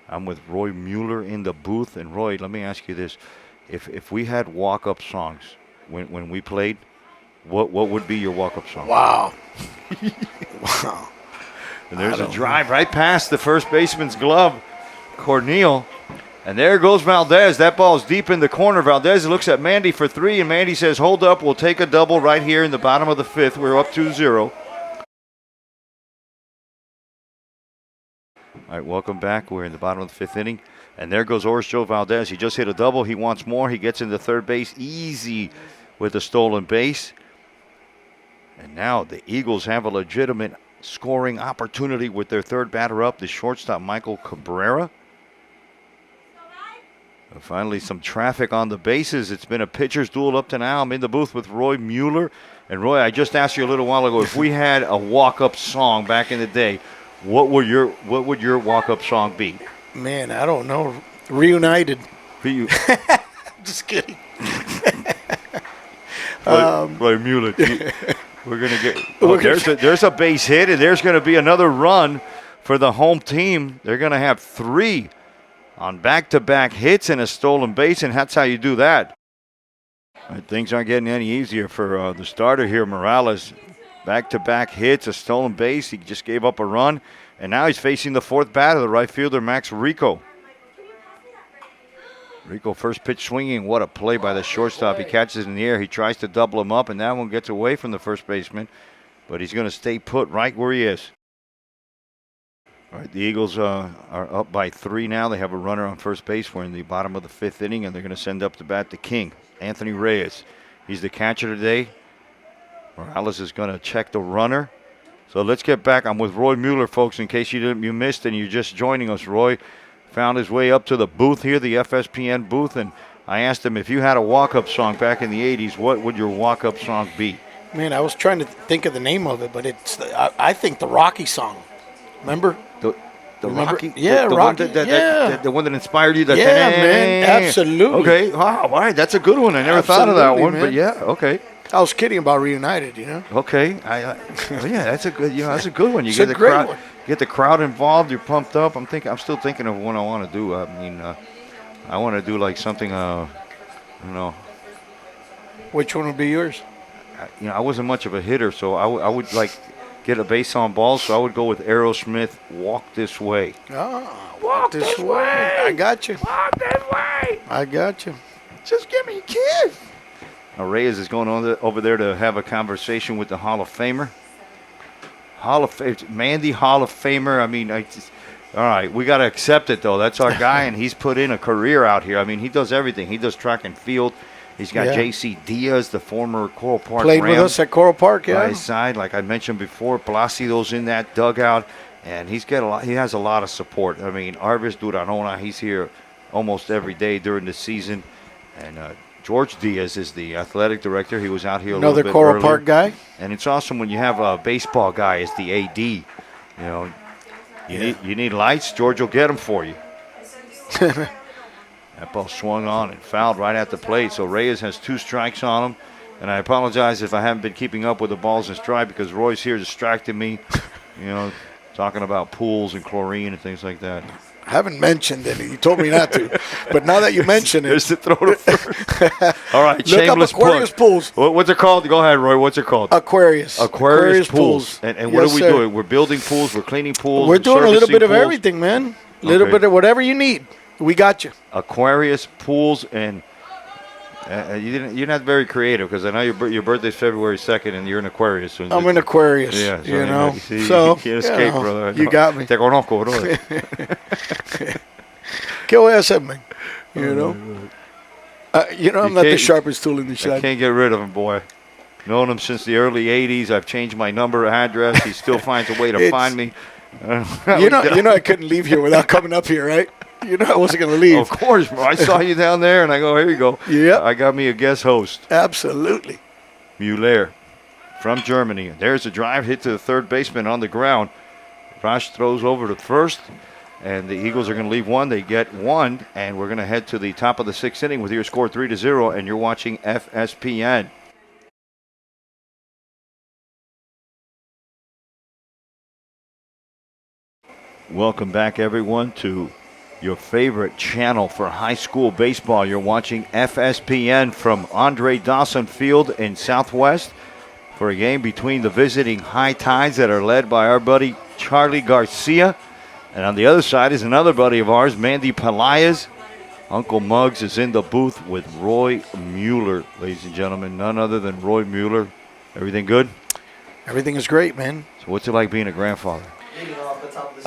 I'm with Roy Mueller in the booth. And Roy, let me ask you this. If we had walk-up songs when we played, what would be your walk-up song? Wow. Wow. And there's a drive right past the first baseman's glove, Cornel. And there goes Valdez. That ball's deep in the corner. Valdez looks at Mandy for three, and Mandy says, hold up, we'll take a double right here in the bottom of the fifth. We're up 2-0. All right, welcome back. We're in the bottom of the fifth inning. And there goes Oris Joe Valdez. He just hit a double. He wants more. He gets into third base easy with a stolen base. And now the Eagles have a legitimate scoring opportunity with their third batter up, the shortstop, Michael Cabrera. And finally, some traffic on the bases. It's been a pitcher's duel up to now. I'm in the booth with Roy Mueller. And Roy, I just asked you a little while ago, if we had a walk-up song back in the day, what would your walk-up song be? Man, I don't know. Reunited. Just kidding. Roy Mueller. We're going to get there's a base hit, and there's going to be another run for the home team. They're going to have three on back-to-back hits and a stolen base, and that's how you do that. Right, things aren't getting any easier for the starter here, Morales. Back-to-back hits, a stolen base. He just gave up a run, and now he's facing the fourth batter, the right fielder, Max Rico. Rico first pitch swinging. What a play by the shortstop. He catches it in the air. He tries to double him up, and that one gets away from the first baseman, but he's going to stay put right where he is. All right, the Eagles are up by 3 now. They have a runner on first base. We're in the bottom of the fifth inning, and they're going to send up to bat the king, Anthony Reyes. He's the catcher today. Morales is going to check the runner. So let's get back. I'm with Roy Mueller, folks, in case you missed and you're just joining us. Roy found his way up to the booth here, the FSPN booth, and I asked him if you had a walk-up song back in the 80s, what would your walk-up song be? Man, I was trying to think of the name of it, but I think the Rocky song. Remember? The Rocky? Yeah, the Rocky. The one that inspired you? Yeah, man, absolutely. Okay, wow, all right, that's a good one. I never thought of that one, man. But yeah, okay. I was kidding about Reunited, you know. Okay, yeah, that's a good, that's a good one. You It's get a the great crowd, one. get the crowd involved. You're pumped up. I'm still thinking of what I want to do. I mean, I want to do like something, Which one would be yours? I wasn't much of a hitter, so I would like get a base on balls. So I would go with Aerosmith, "Walk This Way." Oh, walk this way. I got you. Walk this way. I got you. Just give me a kiss. Now Reyes is going over there to have a conversation with the Hall of Famer. Mandy Hall of Famer. I mean, all right, we got to accept it, though. That's our guy, and he's put in a career out here. I mean, he does everything. He does track and field. He's got J.C. Diaz, the former Coral Park Played Ram, with us at Coral Park, yeah. by his side. Like I mentioned before, Placido's in that dugout, and he has a lot of support. I mean, Arvis Duranona, he's here almost every day during the season. And George Diaz is the athletic director. He was out here a little bit Coral earlier. Park guy. And it's awesome when you have a baseball guy as the AD. You know, You need lights? George will get them for you. That ball swung on and fouled right at the plate. So Reyes has 2 strikes on him. And I apologize if I haven't been keeping up with the balls in stride because Roy's here distracting me, talking about pools and chlorine and things like that. I haven't mentioned any. You told me not to. But now that you mention it. There's the throw to first. All right, Look shameless up Aquarius plug. Pools. What's it called? Go ahead, Roy. What's it called? Aquarius Pools. And what Yes, are we sir. doing? We're building pools. We're cleaning pools. We're doing a little bit of pools. everything, man. A little Okay. bit of whatever you need. We got you. Aquarius Pools, and you're not very creative because I know your birthday's February 2nd and you're in Aquarius. So I'm in Aquarius. Yeah, so you know. you can't escape, brother. You got me. Te conozco, brother. ¿Qué voy a hacer, man? You know. I'm not the can't- sharpest tool in the I shed. can't get rid of him, boy. Known him since the early 80s. I've changed my number, address. He still finds a way to It's- find me. You know, I couldn't leave here without coming up here, right? You know, I wasn't going to leave. Of course, bro. I saw you down there, and I go, here you go. Yep. I got me a guest host, Absolutely. Mueller, from Germany. There's a drive hit to the third baseman on the ground. Rosh throws over to first, and the Eagles are going to leave 1. They get 1, and we're going to head to the top of the 6th inning with your score 3-0, and you're watching FSPN. Welcome back, everyone, to your favorite channel for high school baseball. You're watching FSPN from Andre Dawson Field in Southwest for a game between the visiting High Tides that are led by our buddy Charlie Garcia. And on the other side is another buddy of ours, Mandy Pelayas. Uncle Muggs is in the booth with Roy Mueller, ladies and gentlemen. None other than Roy Mueller. Everything good? Everything is great, man. So what's it like being a grandfather?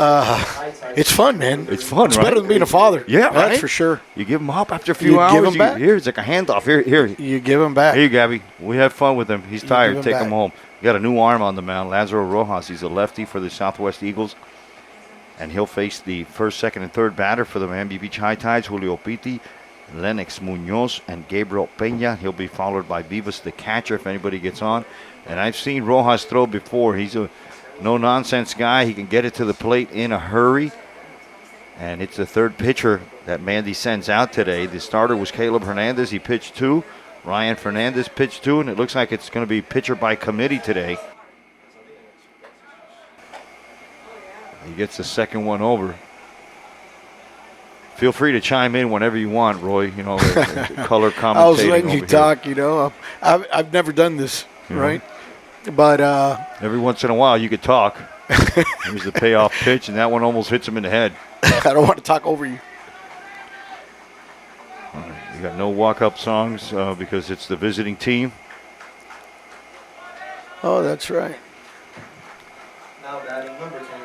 It's fun, man. It's fun, It's right? better than being a father. Yeah, That's right? for sure. You give him up after a few You hours. give him back. Here, it's like a handoff. Here. You give him back. Here you, Gabby. We have fun with him. He's give tired. him Take back. him home. We got a new arm on the mound, Lazaro Rojas. He's a lefty for the Southwest Eagles. And he'll face the first, second, and third batter for the Miami Beach High Tides, Julio Pitti, Lennox Munoz, and Gabriel Peña. He'll be followed by Vivas, the catcher, if anybody gets on. And I've seen Rojas throw before. He's a no-nonsense guy. He can get it to the plate in a hurry. And it's the third pitcher that Mandy sends out today. The starter was Caleb Hernandez. He pitched 2. Ryan Fernandez pitched 2, and it looks like it's going to be pitcher by committee today. He gets the second one over. Feel free to chime in whenever you want, Roy. You know, color commentating. I was letting you over talk, you know. I've never done this, right? But here. Every once in a while, you could talk. Here's the payoff pitch, and that one almost hits him in the head. I don't want to talk over you. You got no walk-up songs because it's the visiting team. Oh, that's right.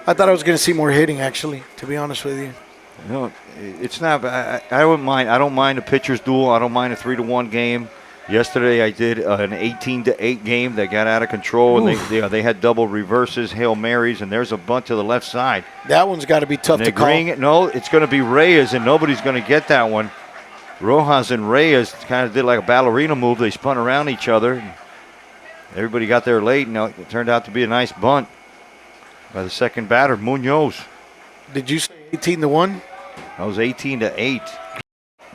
I thought I was going to see more hitting, actually, to be honest with you. You know, it's not. I don't mind. I don't mind a pitcher's duel. I don't mind a 3-1 game. Yesterday, I did an 18-8 game that got out of control, and they had double reverses, Hail Marys, and there's a bunt to the left side. That one's got to be tough to call. No, it's going to be Reyes, and nobody's going to get that one. Rojas and Reyes kind of did like a ballerina move. They spun around each other. Everybody got there late, and it turned out to be a nice bunt by the second batter, Munoz. Did you say 18-1? That was 18-8.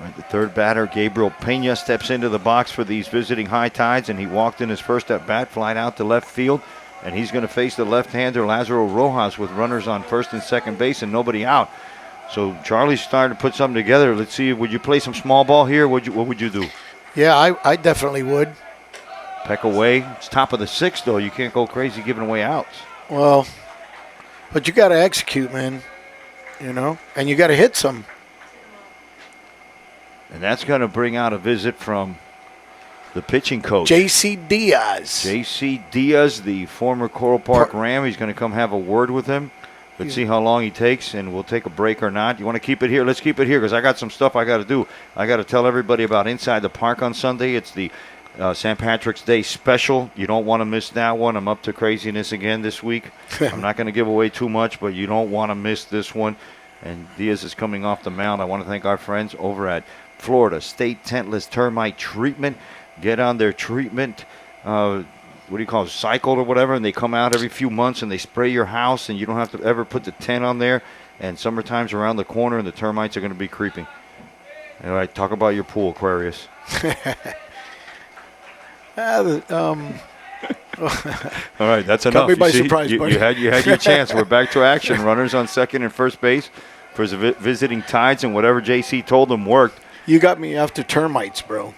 Right, the third batter, Gabriel Peña, steps into the box for these visiting High Tides, and he walked in his first at-bat, flying out to left field, and he's going to face the left-hander Lazaro Rojas with runners on first and second base and nobody out. So Charlie's starting to put something together. Let's see, would you play some small ball here? What would you do? Yeah, I definitely would. Peck away. It's top of the 6th, though. You can't go crazy giving away outs. Well, but you got to execute, man, you know, and you got to hit some. And that's going to bring out a visit from the pitching coach. J.C. Diaz. J.C. Diaz, the former Coral Park Ram. He's going to come have a word with him. Let's see how long he takes, and we'll take a break or not. You want to keep it here? Let's keep it here because I got some stuff I got to do. I got to tell everybody about Inside the Park on Sunday. It's the St. Patrick's Day special. You don't want to miss that one. I'm up to craziness again this week. I'm not going to give away too much, but you don't want to miss this one. And Diaz is coming off the mound. I want to thank our friends over at Florida State Tentless Termite Treatment. Get on their treatment what do you call it, cycled or whatever, and they come out every few months and they spray your house, and you don't have to ever put the tent on there. And summertime's around the corner, and the termites are going to be creeping. All right, talk about your pool, Aquarius. All right, that's enough. Caught me by See, surprise, buddy. you had your chance. We're back to action. Runners on second and first base for the visiting Tides, and whatever JC told them worked. You got me after termites, bro.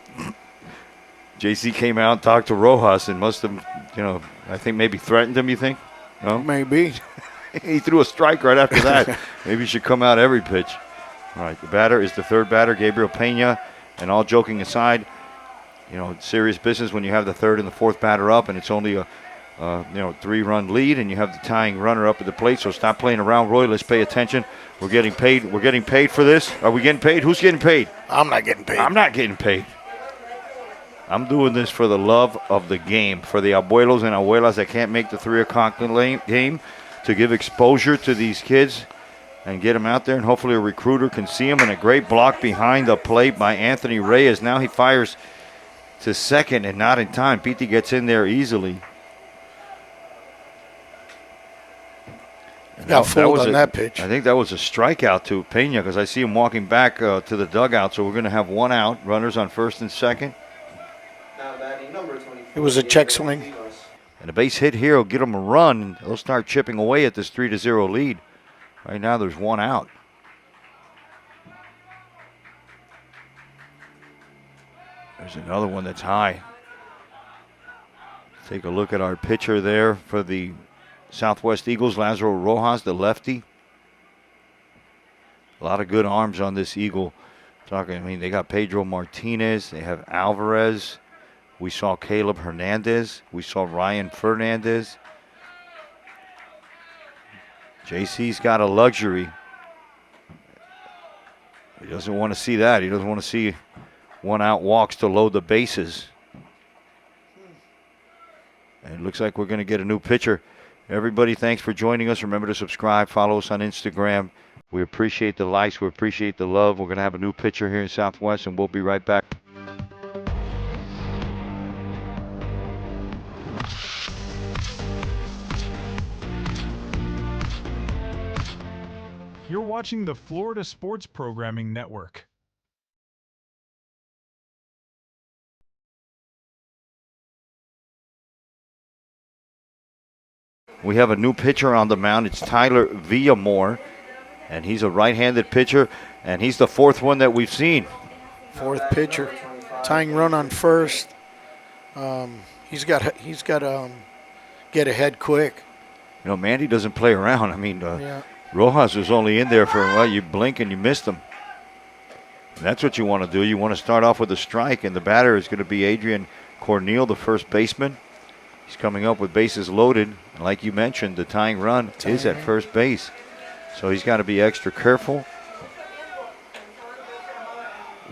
JC came out and talked to Rojas and must have, I think maybe threatened him, you think? No? Maybe. He threw a strike right after that. Maybe he should come out every pitch. All right, the batter is the third batter, Gabriel Pena. And all joking aside, serious business when you have the third and the fourth batter up, and it's only a 3-run lead, and you have the tying runner up at the plate. So stop playing around, Roy. Let's pay attention. We're getting paid. We're getting paid for this. Are we getting paid? Who's getting paid? I'm not getting paid. I'm not getting paid. I'm doing this for the love of the game, for the abuelos and abuelas that can't make the 3 o'clock game, to give exposure to these kids and get them out there, and hopefully a recruiter can see them. And a great block behind the plate by Anthony Reyes. Now he fires to second and not in time. Pete gets in there easily. Got fooled on that pitch. I think that was a strikeout to Pena, because I see him walking back to the dugout. So we're going to have 1 out. Runners on first and second. It was a check swing. And a base hit here will get them a run, and they'll start chipping away at this 3-0 lead. Right now there's 1 out. There's another one that's high. Take a look at our pitcher there for the Southwest Eagles, Lazaro Rojas, the lefty. A lot of good arms on this Eagle. They got Pedro Martinez. They have Alvarez. We saw Caleb Hernandez. We saw Ryan Fernandez. JC's got a luxury. He doesn't want to see that. He doesn't want to see 1 out walks to load the bases. And it looks like we're going to get a new pitcher. Everybody, thanks for joining us. Remember to subscribe. Follow us on Instagram. We appreciate the likes. We appreciate the love. We're going to have a new pitcher here in Southwest, and we'll be right back. You're watching the Florida Sports Programming Network. We have a new pitcher on the mound. It's Tyler Villamore, and he's a right-handed pitcher, and he's the 4th one that we've seen. 4th pitcher, tying run on first. He's got get ahead quick. Mandy doesn't play around. Rojas was only in there for, you blink and you missed him. And that's what you want to do. You want to start off with a strike, and the batter is going to be Adrian Corneal, the first baseman. He's coming up with bases loaded. And like you mentioned, the tying run is at first base. So he's got to be extra careful.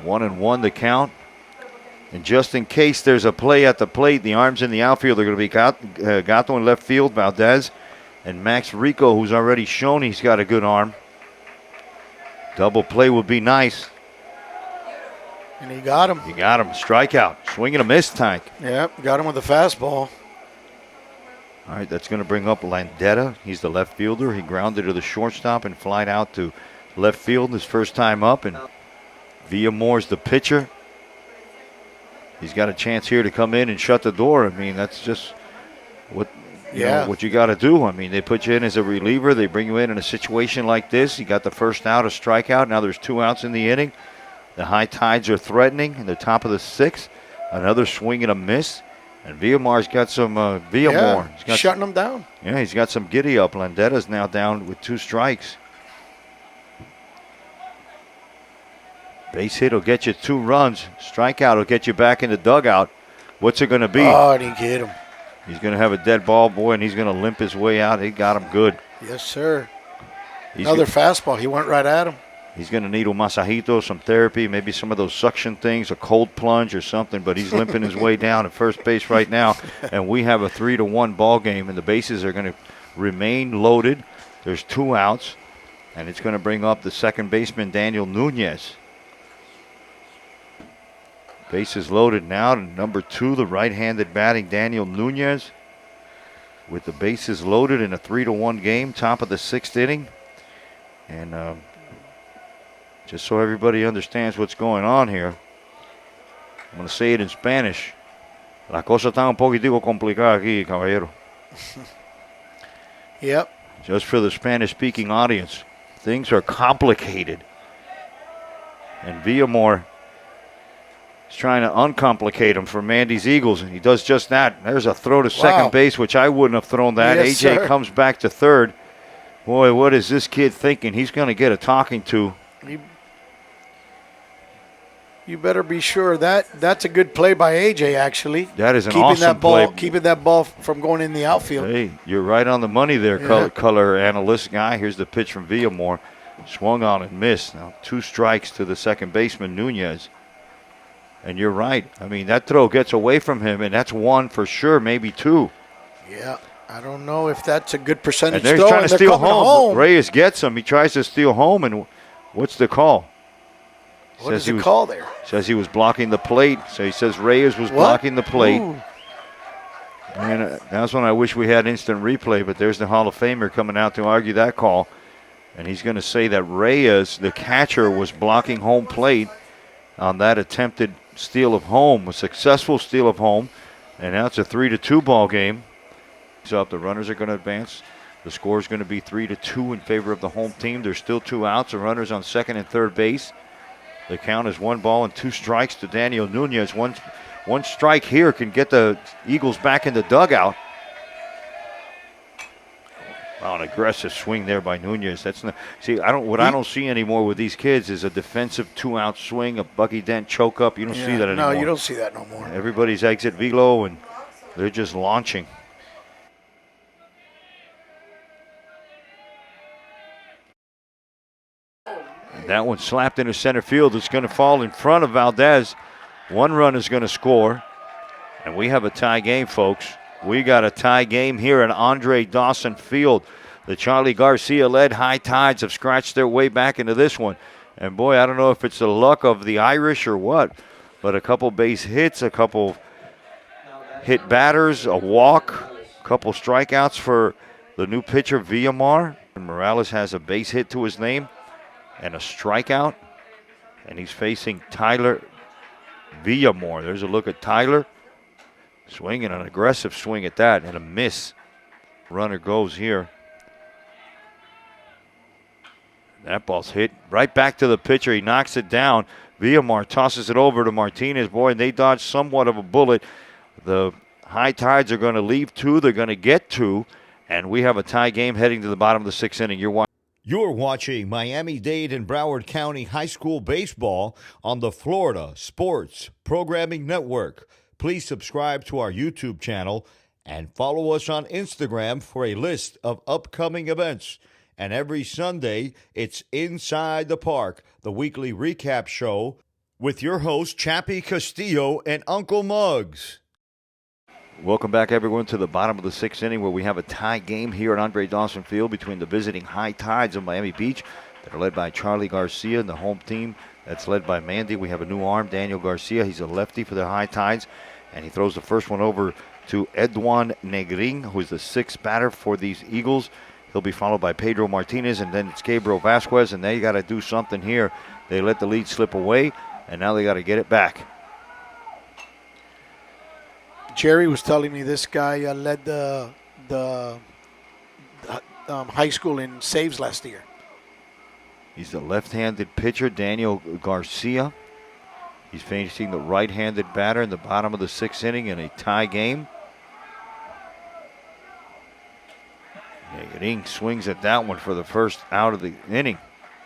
1-1 the count. And just in case there's a play at the plate, the arms in the outfield are going to be Gato in left field, Valdez, and Max Rico, who's already shown he's got a good arm. Double play would be nice. And he got him. He got him. Strikeout. Swing and a miss, Tank. Yep, got him with a fastball. All right, that's going to bring up Landetta. He's the left fielder. He grounded to the shortstop and flied out to left field his first time up. And Villamore's the pitcher. He's got a chance here to come in and shut the door. That's just what you got to do. They put you in as a reliever. They bring you in a situation like this. You got the first out, a strikeout. Now there's 2 outs in the inning. The high tides are threatening in the top of the 6th. Another swing and a miss. And Villamore's got some Villamore. He's got shutting him down. Yeah, he's got some giddy up. Landetta's now down with 2 strikes. Base hit will get you 2 runs. Strikeout will get you back in the dugout. What's it going to be? Oh, and he hit him. He's going to have a dead ball, boy, and he's going to limp his way out. He got him good. Yes, sir. Another fastball. He went right at him. He's going to need un masajito, some therapy, maybe some of those suction things, a cold plunge or something, but he's limping his way down at first base right now. And we have a 3-1 ball game, and the bases are going to remain loaded. There's 2 outs, and it's going to bring up the second baseman, Daniel Nunez. Bases loaded now to number 2, the right-handed batting Daniel Nunez. With the bases loaded in a 3-1 game, top of the 6th inning. And just so everybody understands what's going on here, I'm going to say it in Spanish. La cosa está un poquitico complicada aquí, caballero. Yep. Just for the Spanish-speaking audience, things are complicated. And Villamor is trying to uncomplicate them for Mandy's Eagles, and he does just that. There's a throw to second base, which I wouldn't have thrown that. Yes, AJ sir. comes back to third. Boy, what is this kid thinking? He's going to get a talking to. You better be sure that's a good play by AJ. Actually, That is an keeping awesome that ball, play. keeping that ball from going in the outfield. Hey, you're right on the money there, Yeah. color analyst guy. Here's the pitch from Villamor. Swung on and missed. Now 2 strikes to the second baseman, Nunez. And you're right. I mean, that throw gets away from him, and that's 1 for sure, maybe 2. Yeah, I don't know if that's a good percentage And they're throw. trying to and they're steal coming home. Reyes gets him. He tries to steal home, and what's the call? What is the call there? Says he was blocking the plate. So he says Reyes was blocking the plate. Ooh. And that's when I wish we had instant replay, but there's the Hall of Famer coming out to argue that call. And he's going to say that Reyes, the catcher, was blocking home plate on that attempted steal of home, a successful steal of home. And now it's a 3-2 ball game. So the runners are going to advance. The score is going to be 3-2 in favor of the home team. There's still 2 outs. The runners on second and third base. The count is 1 ball and 2 strikes to Daniel Nunez. One strike here can get the Eagles back in the dugout. Wow, an aggressive swing there by Nunez. That's not, see, I don't see anymore with these kids is a defensive 2-out swing, a Bucky Dent choke up. You don't see that anymore. No, you don't see that no more. Everybody's exit velo and they're just launching. That one slapped into center field. It's going to fall in front of Valdez. 1 run is going to score. And we have a tie game, folks. We got a tie game here at Andre Dawson Field. The Charlie Garcia-led High Tides have scratched their way back into this one. And, boy, I don't know if it's the luck of the Irish or what, but a couple base hits, a couple hit batters, a walk, a couple strikeouts for the new pitcher, Villamor. And Morales has a base hit to his name and a strikeout, and he's facing Tyler Villamor. There's a look at Tyler, swinging an aggressive swing at that, and a miss. Runner goes here. That ball's hit right back to the pitcher. He knocks it down. Villamor tosses it over to Martinez. Boy, and they dodged somewhat of a bullet. The High Tides are going to leave 2. They're going to get 2, and we have a tie game heading to the bottom of the 6th inning. You're watching Miami-Dade and Broward County High School Baseball on the Florida Sports Programming Network. Please subscribe to our YouTube channel and follow us on Instagram for a list of upcoming events. And every Sunday, it's Inside the Park, the weekly recap show with your hosts, Chappie Castillo and Uncle Muggs. Welcome back, everyone, to the bottom of the 6th inning where we have a tie game here at Andre Dawson Field between the visiting High Tides of Miami Beach that are led by Charlie Garcia and the home team that's led by Mandy. We have a new arm, Daniel Garcia. He's a lefty for the High Tides, and he throws the first one over to Edwin Negrin, who's the 6th batter for these Eagles. He'll be followed by Pedro Martinez, and then it's Gabriel Vasquez, and they got to do something here. They let the lead slip away, and now they got to get it back. Jerry was telling me this guy led the high school in saves last year. He's the left-handed pitcher, Daniel Garcia. He's facing the right-handed batter in the bottom of the 6th inning in a tie game. Negrin swings at that one for the first out of the inning.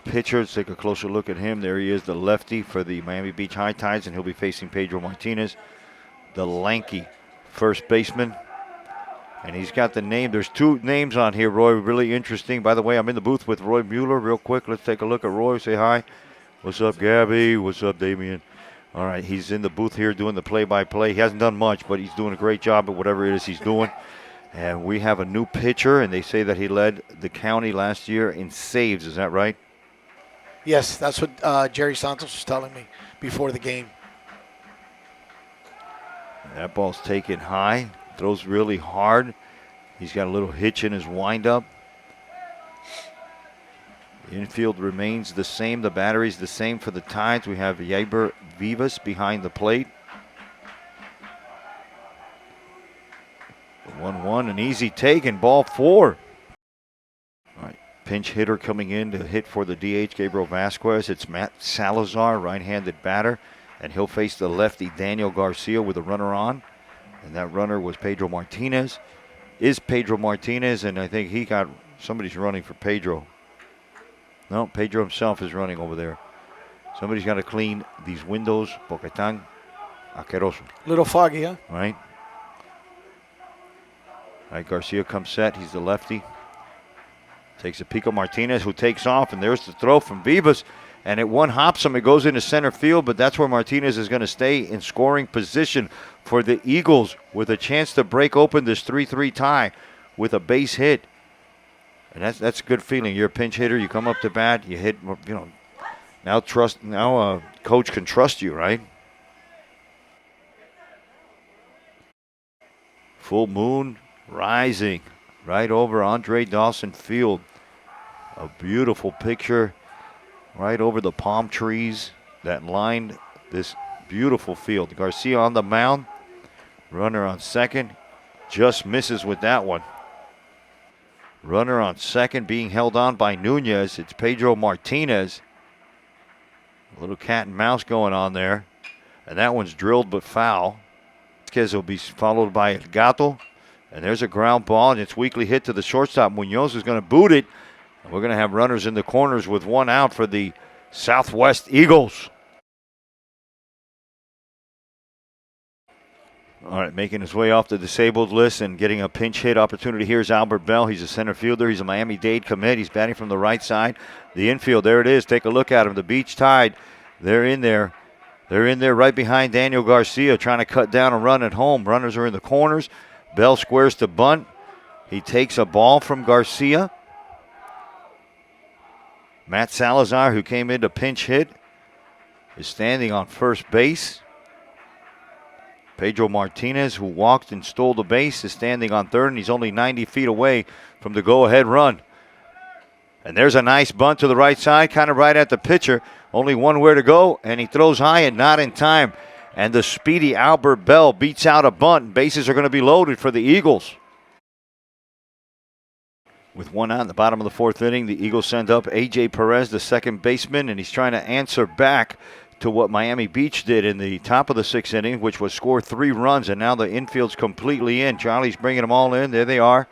Pitcher, let's take a closer look at him. There he is, the lefty for the Miami Beach High Tides, and he'll be facing Pedro Martinez, the lanky first baseman. And he's got the name. There's 2 names on here, Roy, really interesting. By the way, I'm in the booth with Roy Mueller real quick. Let's take a look at Roy. Say hi. What's up, Gabby? What's up, Damien? All right, he's in the booth here doing the play-by-play. He hasn't done much, but he's doing a great job at whatever it is he's doing. And we have a new pitcher, and they say that he led the county last year in saves. Is that right? Yes, that's what Jerry Santos was telling me before the game. That ball's taken high. Throws really hard. He's got a little hitch in his windup. Infield remains the same. The battery's the same for the Tides. We have Yaber Vivas behind the plate. 1-1, an easy take, and ball 4. All right, pinch hitter coming in to hit for the DH, Gabriel Vasquez. It's Matt Salazar, right-handed batter, and he'll face the lefty Daniel Garcia with a runner on. And that runner was Pedro Martinez. Is Pedro Martinez, and I think somebody's running for Pedro. No, Pedro himself is running over there. Somebody's got to clean these windows. Poquetán, Aqueroso. Little foggy, huh? Right. All right, Garcia comes set. He's the lefty. Takes a Pico Martinez, who takes off, and there's the throw from Vivas. And it one-hops him. It goes into center field, but that's where Martinez is going to stay in scoring position for the Eagles with a chance to break open this 3-3 tie with a base hit. And that's a good feeling. You're a pinch hitter. You come up to bat. You hit. Now coach can trust you, right? Full moon rising right over Andre Dawson Field. A beautiful picture right over the palm trees that lined this beautiful field. Garcia on the mound. Runner on second. Just misses with that one. Runner on second being held on by Nunez. It's Pedro Martinez. A little cat and mouse going on there. And that one's drilled but foul. Vasquez will be followed by El Gato. And there's a ground ball, and it's weakly hit to the shortstop. Munoz is going to boot it. And we're going to have runners in the corners with one out for the Southwest Eagles. All right, making his way off the disabled list and getting a pinch hit opportunity. Here's Albert Bell. He's a center fielder. He's a Miami-Dade commit. He's batting from the right side. The infield, there it is. Take a look at him. The Beach Tide, they're in there. They're in there right behind Daniel Garcia trying to cut down a run at home. Runners are in the corners. Bell squares to bunt. He takes a ball from Garcia. Matt Salazar, who came in to pinch hit, is standing on first base. Pedro Martinez, who walked and stole the base, is standing on third, and he's only 90 feet away from the go-ahead run. And there's a nice bunt to the right side, kind of right at the pitcher. Only one where to go, and he throws high and not in time. And the speedy Albert Bell beats out a bunt, and bases are going to be loaded for the Eagles. With one out in the bottom of the fourth inning, the Eagles send up A.J. Perez, the second baseman, and he's trying to answer back to what Miami Beach did in the top of the sixth inning, which was score 3 runs, and now the infield's completely in. Charlie's bringing them all in. There they are.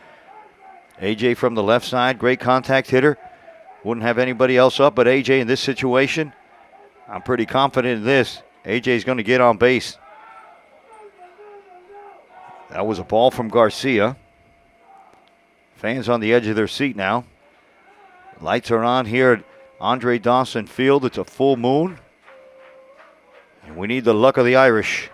A.J. from the left side, great contact hitter. Wouldn't have anybody else up but A.J. in this situation. I'm pretty confident in this. A.J.'s going to get on base. That was a ball from Garcia. Fans on the edge of their seat now. Lights are on here at Andre Dawson Field. It's a full moon. And we need the luck of the Irish.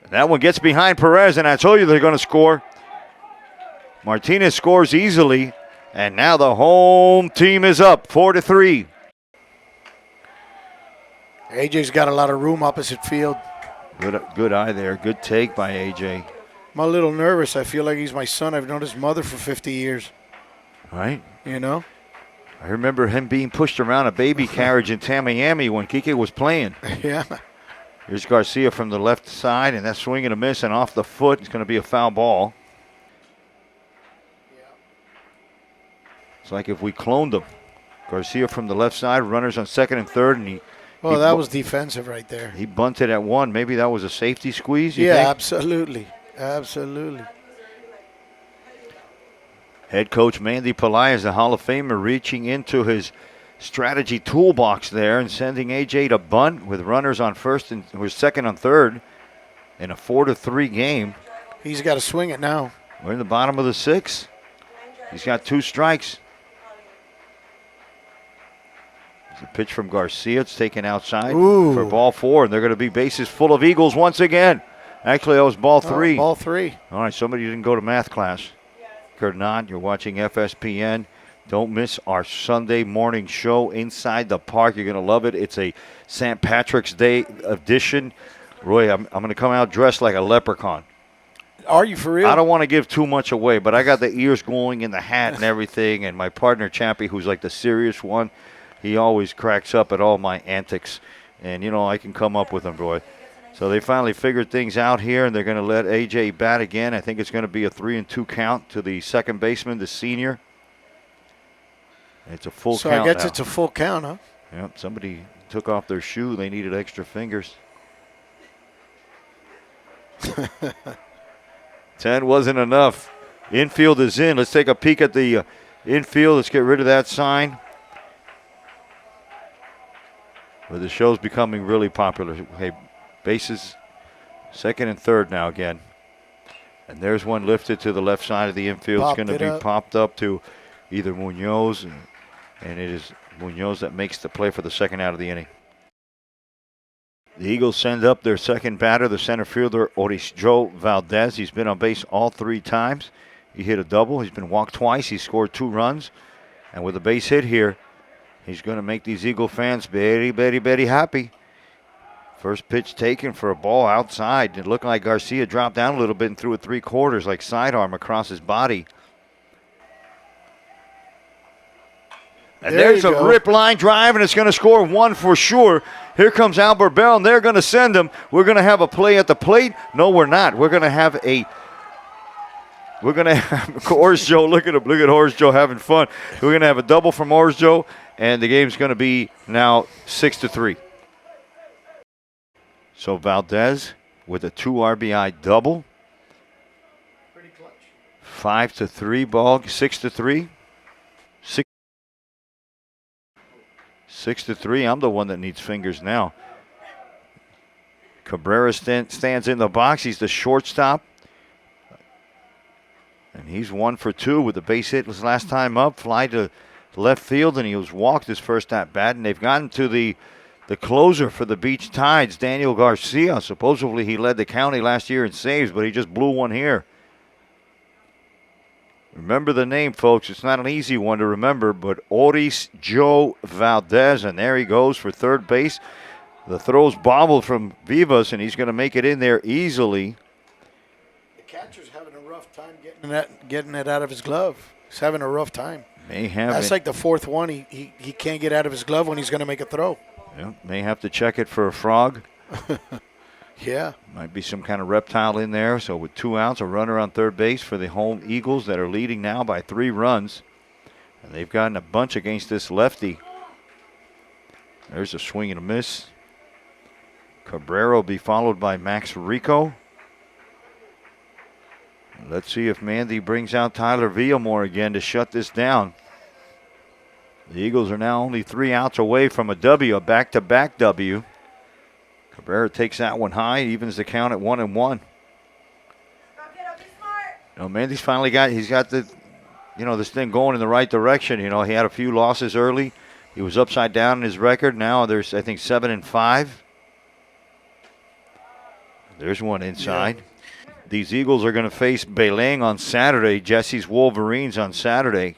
And that one gets behind Perez, and I told you they're going to score. Martinez scores easily, and now the home team is up 4-3. AJ's got a lot of room opposite field. Good eye there. Good take by AJ. I'm a little nervous. I feel like he's my son. I've known his mother for 50 years. Right. You know? I remember him being pushed around a baby carriage in Tamiami when Kike was playing. Yeah. Here's Garcia from the left side, and that's swing and a miss, and off the foot. It's going to be a foul ball. It's like if we cloned them. Garcia from the left side, runners on second and third, and that was defensive right there. He bunted at one. Maybe that was a safety squeeze, you think? Absolutely. Absolutely. Head coach Mandy is the Hall of Famer, reaching into his strategy toolbox there and sending AJ to bunt with runners on first and second and third in a 4-3 game. He's got to swing it now. We're in the bottom of the sixth. He's got 2 strikes. There's a pitch from Garcia. It's taken outside for ball 4, and they're going to be bases full of Eagles once again. Actually, that was ball 3. Ball 3. All right, somebody didn't go to math class. You're not. You're watching FSPN. Don't miss our Sunday morning show inside the park. You're going to love it. It's a St. Patrick's Day edition. Roy, I'm going to come out dressed like a leprechaun. Are you for real? I don't want to give too much away, but I got the ears going and the hat and everything. And my partner, Chappie, who's like the serious one, he always cracks up at all my antics. And, I can come up with them, Roy. So they finally figured things out here, and they're going to let A.J. bat again. I think it's going to be a 3-2 count to the second baseman, the senior. It's a full count. So I guess now. it's a full count, huh? Yep, somebody took off their shoe. They needed extra fingers. 10 wasn't enough. Infield is in. Let's take a peek at the infield. Let's get rid of that sign. But the show's becoming really popular. Hey, bases second and third now again. And there's one lifted to the left side of the infield. It's going to be popped up to either Munoz, and it is Munoz that makes the play for the second out of the inning. The Eagles send up their second batter, the center fielder, Joe Valdez. He's been on base all 3 times. He hit a double. He's been walked twice. He scored 2 runs. And with a base hit here, he's going to make these Eagle fans very, very, very happy. First pitch taken for a ball outside. It looked like Garcia dropped down a little bit and threw it 3/4 like sidearm across his body. And there's a rip line drive, and it's going to score 1 for sure. Here comes Albert Bell, and they're going to send him. We're going to have a play at the plate. No, we're not. We're going to have Horace Joe. Look at him. Look at Horace Joe having fun. We're going to have a double from Horace Joe, and the game's going to be now 6-3. So Valdez with a 2 RBI double. Pretty clutch. 5-3 ball, 6-3. 6-3. I'm the one that needs fingers now. Cabrera stands in the box. He's the shortstop. And he's 1 for 2 with the base hit his last time up. Fly to left field, and he was walked his first at bat. And they've gotten to the closer for the Beach Tides, Daniel Garcia. Supposedly he led the county last year in saves, but he just blew one here. Remember the name, folks. It's not an easy one to remember, but Horace Joe Valdez, and there he goes for third base. The throw's bobbled from Vivas, and he's going to make it in there easily. The catcher's having a rough time getting it out of his glove. He's having a rough time. That's like the 4th one. He can't get out of his glove when he's going to make a throw. Yeah, may have to check it for a frog. Yeah. Might be some kind of reptile in there. So with 2 outs, a runner on third base for the home Eagles that are leading now by 3 runs. And they've gotten a bunch against this lefty. There's a swing and a miss. Cabrera will be followed by Max Rico. Let's see if Mandy brings out Tyler Villamore again to shut this down. The Eagles are now only 3 outs away from a W, a back-to-back W. Cabrera takes that one high, evens the count at 1-1. Mandy's finally got this thing going in the right direction. He had a few losses early. He was upside down in his record. Now there's, I think, 7-5. There's one inside. Yeah. These Eagles are going to face Beleng on Saturday, Jesse's Wolverines on Saturday.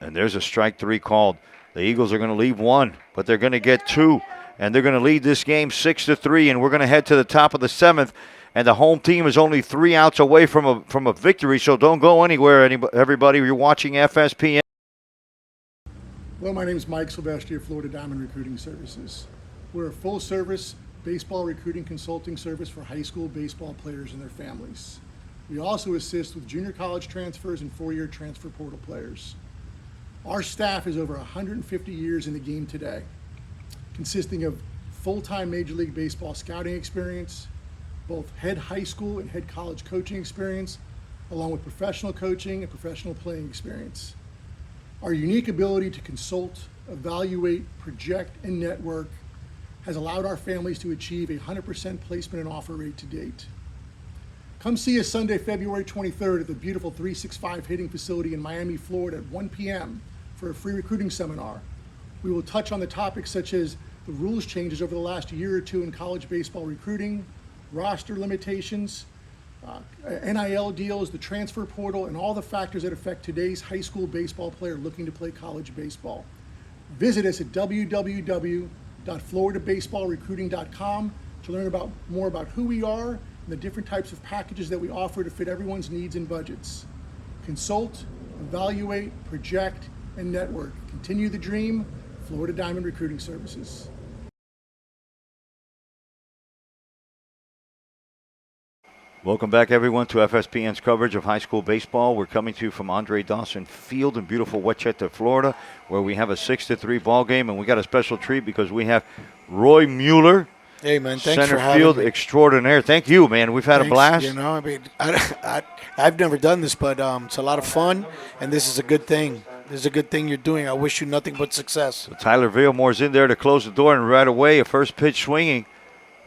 And there's a strike 3 called. The Eagles are going to leave 1, but they're going to get 2. And they're going to lead this game 6-3, and we're going to head to the top of the 7th. And the home team is only 3 outs away from a victory, so don't go anywhere, everybody. You're watching FSPN. Hello, my name is Mike Sylvester of Florida Diamond Recruiting Services. We're a full-service baseball recruiting consulting service for high school baseball players and their families. We also assist with junior college transfers and 4-year transfer portal players. Our staff is over 150 years in the game today, consisting of full-time Major League Baseball scouting experience, both head high school and head college coaching experience, along with professional coaching and professional playing experience. Our unique ability to consult, evaluate, project, and network has allowed our families to achieve a 100% placement and offer rate to date. Come see us Sunday, February 23rd at the beautiful 365 hitting facility in Miami, Florida at 1 p.m. for a free recruiting seminar. We will touch on the topics such as the rules changes over the last year or two in college baseball recruiting, roster limitations, NIL deals, the transfer portal, and all the factors that affect today's high school baseball player looking to play college baseball. Visit us at www.floridabaseballrecruiting.com to learn more about who we are and the different types of packages that we offer to fit everyone's needs and budgets. Consult, evaluate, project, and network. Continue the dream. Florida Diamond Recruiting Services. Welcome back, everyone, to FSPN's coverage of high school baseball. We're coming to you from Andre Dawson Field in beautiful Westchester, Florida, where we have a 6-3 ball game, and we got a special treat because we have Roy Mueller, Hey, man, thanks center for having field me. extraordinaire. Thank you, man. We've had a Thanks. blast. You know, I mean, I've never done this, but it's a lot of fun, and this is a good thing. This is a good thing you're doing. I wish you nothing but success. Tyler Villamore's in there to close the door, and right away, a first pitch swinging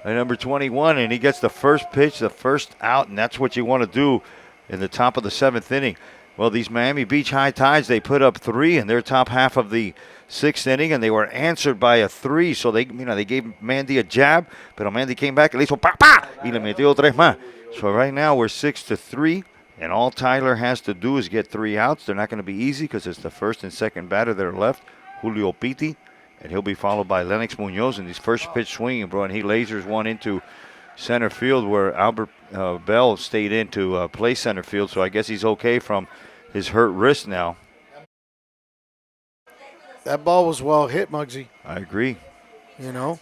at number 21, and he gets the first pitch, the first out, and that's what you want to do in the top of the 7th inning. Well, these Miami Beach High Tides, they put up 3 in their top half of the 6th inning, and they were answered by a 3. So they gave Mandy a jab, but Mandy came back, le hizo pa pa, y le metió 3 más. So right now we're 6-3, and all Tyler has to do is get 3 outs. They're not going to be easy because it's the first and second batter that are left, Julio Pitti, and he'll be followed by Lennox Munoz in his first pitch swinging, bro, and he lasers one into center field where Albert Bell stayed in to play center field, so I guess he's okay from his hurt wrist now. That ball was well hit, Muggsy. I agree. You know?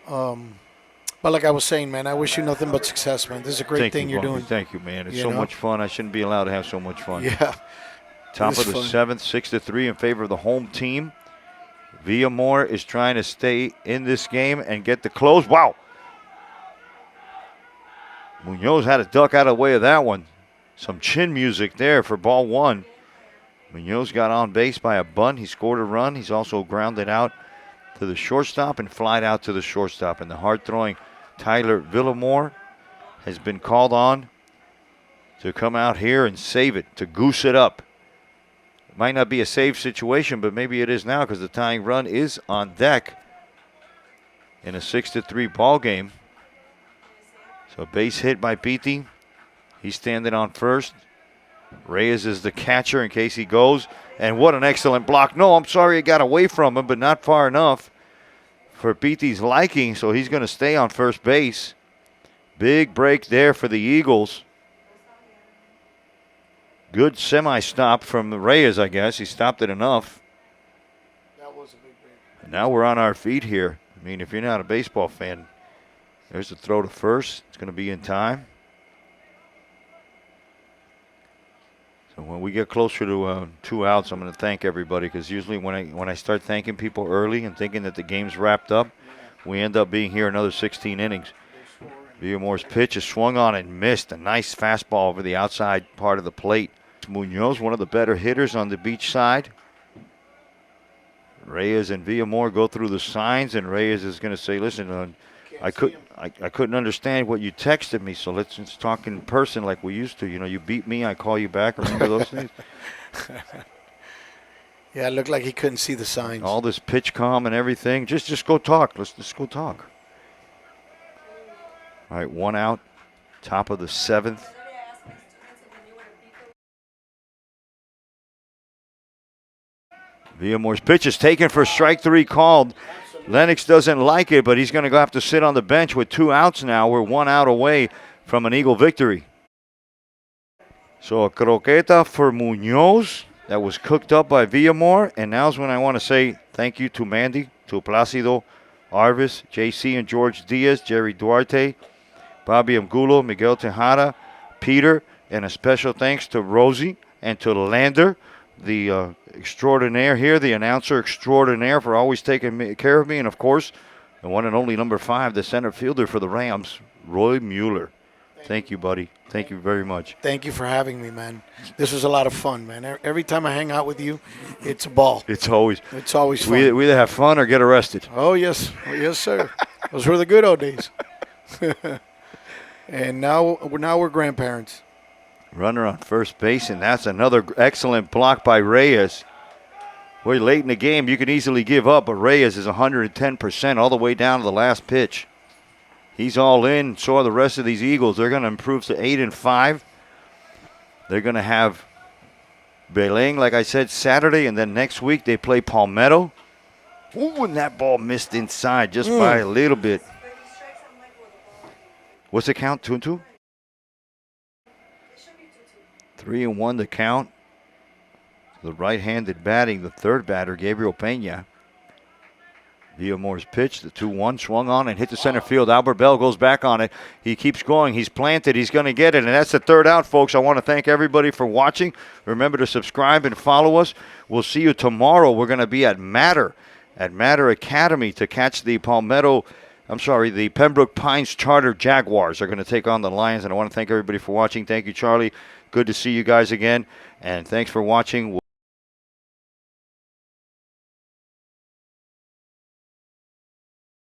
But like I was saying, man, I wish you nothing but success, man. This is a great thing you're doing. Thank you, man. It's You so know? much fun. I shouldn't be allowed to have so much fun. Yeah. Top It of is the fun. 7th, 6-3 in favor of the home team. Villamore is trying to stay in this game and get the close. Wow. Munoz had to duck out of the way of that one. Some chin music there for ball 1. Munoz got on base by a bunt. He scored a run. He's also grounded out to the shortstop and flied out to the shortstop. And the hard-throwing Tyler Villamore has been called on to come out here and save it, to goose it up. It might not be a save situation, but maybe it is now because the tying run is on deck in a 6-3 ball game. So base hit by Pitti. He's standing on first. Reyes is the catcher in case he goes. And what an excellent block. No, I'm sorry it got away from him, but not far enough for Pitti's liking, so he's going to stay on first base. Big break there for the Eagles. Good semi-stop from Reyes, I guess. He stopped it enough. That was a big break. And now we're on our feet here. I mean, if you're not a baseball fan, there's the throw to first. It's going to be in time. So when we get closer to 2 outs, I'm going to thank everybody, because usually when I start thanking people early and thinking that the game's wrapped up, we end up being here another 16 innings. Villamore's pitch is swung on and missed. A nice fastball over the outside part of the plate. Munoz, one of the better hitters on the beach side. Reyes and Villamore go through the signs, and Reyes is going to say, listen, I couldn't understand what you texted me, so let's just talk in person like we used to. You know, you beat me, I call you back. Remember those things? Yeah, it looked like he couldn't see the signs. All this pitch calm and everything. Just go talk. Let's just go talk. All right, 1 out, top of the 7th. Villamore's pitch is taken for strike 3 called. Lennox doesn't like it, but he's going to have to sit on the bench with 2 outs now. We're 1 out away from an Eagle victory. So a croqueta for Munoz that was cooked up by Villamore. And now's when I want to say thank you to Mandy, to Placido, Arvis, JC and George Diaz, Jerry Duarte, Bobby Angulo, Miguel Tejada, Peter, and a special thanks to Rosie and to Lander, the extraordinaire here, the announcer extraordinaire, for always taking care of me. And, of course, the one and only number 5, the center fielder for the Rams, Roy Mueller. Thank you, buddy. Thank you very much. Thank you for having me, man. This was a lot of fun, man. Every time I hang out with you, it's a ball. It's always fun. We either have fun or get arrested. Oh, yes. Yes, sir. Those were the good old days. And now we're grandparents. Runner on first base, and that's another excellent block by Reyes. Boy, late in the game, you can easily give up, but Reyes is 110% all the way down to the last pitch. He's all in. So are the rest of these Eagles. They're going to improve to 8-5. They're going to have Beleng, like I said, Saturday, and then next week they play Palmetto. Ooh, and that ball missed inside just by a little bit. What's the count? 2-2? 3-1 the count. The right-handed batting, the third batter, Gabriel Pena. Villamore's pitch, the 2-1, swung on and hit the center field. Albert Bell goes back on it. He keeps going. He's planted. He's going to get it, and that's the third out, folks. I want to thank everybody for watching. Remember to subscribe and follow us. We'll see you tomorrow. We're going to be at Matter Academy to catch the the Pembroke Pines Charter Jaguars are going to take on the Lions, and I want to thank everybody for watching. Thank you, Charlie. Good to see you guys again, and thanks for watching.